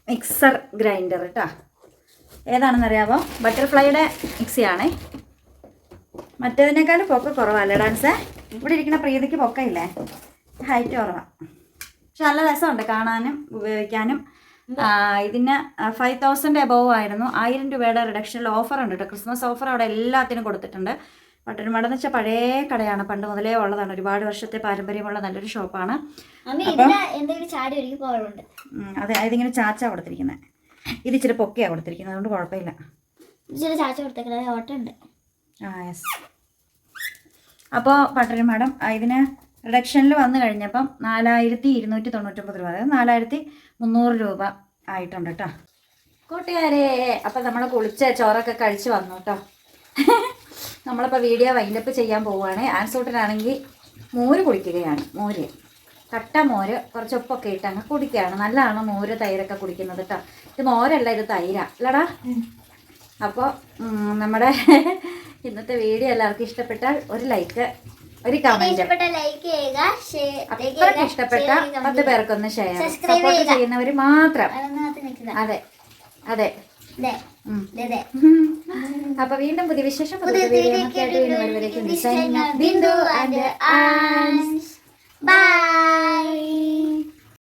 മിക്സർ ഗ്രൈൻഡർ കേട്ടോ. ഏതാണെന്നറിയാമോ? ബട്ടർഫ്ലൈയുടെ മിക്സിയാണേ. മറ്റേതിനേക്കാളും പൊക്ക കുറവല്ലേ ഡാൻസേ? ഇവിടെ ഇരിക്കുന്ന പ്രീതിക്ക് പൊക്കയില്ലേ, ഹൈറ്റ് കുറവാണ്. പക്ഷെ നല്ല രസമുണ്ട് കാണാനും ഉപയോഗിക്കാനും. ഇതിന് 5000 എബോവ് ആയിരുന്നു. 1000 രൂപയുടെ റിഡക്ഷനിൽ ഓഫർ ഉണ്ട് കേട്ടോ. ക്രിസ്മസ് ഓഫർ അവിടെ എല്ലാത്തിനും കൊടുത്തിട്ടുണ്ട്. പട്ടണമട എന്ന് വെച്ചാൽ പഴയ കടയാണ്, പണ്ട് മുതലേ ഉള്ളതാണ്, ഒരുപാട് വർഷത്തെ പാരമ്പര്യമുള്ള നല്ലൊരു ഷോപ്പാണ്. അതെ, ഇതിങ്ങനെ ചാച്ചാ കൊടുത്തിരിക്കുന്നത്. ഇത് ഇച്ചിരി പൊക്കിയാണ് കൊടുത്തിരിക്കുന്നത്, അതുകൊണ്ട് കുഴപ്പമില്ല. യെസ്. അപ്പോൾ പട്ടണമടം ഇതിന് റിഡക്ഷനിൽ വന്നു കഴിഞ്ഞപ്പം 4299 രൂപ, അതായത് 4300 രൂപ ആയിട്ടുണ്ട് കേട്ടോ കൂട്ടുകാരെ. അപ്പം നമ്മൾ കുളിച്ച് ചോറൊക്കെ കഴിച്ച് വന്നു കേട്ടോ. നമ്മളിപ്പോൾ വീഡിയോ വൈൻഡപ്പ് ചെയ്യാൻ പോവുകയാണ്. ആൻസൂട്ടനാണെങ്കിൽ മോര് കുടിക്കുകയാണ്. മോര്, കട്ട മോര്, കുറച്ച് ഉപ്പൊക്കെ ഇട്ട് അങ്ങ് കുടിക്കുകയാണ്. നല്ലതാണ് മോര് തൈരൊക്കെ കുടിക്കുന്നത് കേട്ടോ. ഇത് മോരല്ല, ഇത് തൈരാ അല്ലടാ. അപ്പോൾ നമ്മുടെ ഇന്നത്തെ വീഡിയോ എല്ലാവർക്കും ഇഷ്ടപ്പെട്ടാൽ ഒരു ലൈക്ക്, ഒരു കമന്റ്, അത്രയ്ക്ക് ഇഷ്ടപ്പെട്ട 10 പേർക്കൊന്ന് ഷെയർ, സപ്പോർട്ട് ചെയ്യുന്നവർ മാത്രം. അതെ അതെ. അപ്പൊ വീണ്ടും പുതിയ വിശേഷം ബിന്ദു ആൻഡ് ബൈ.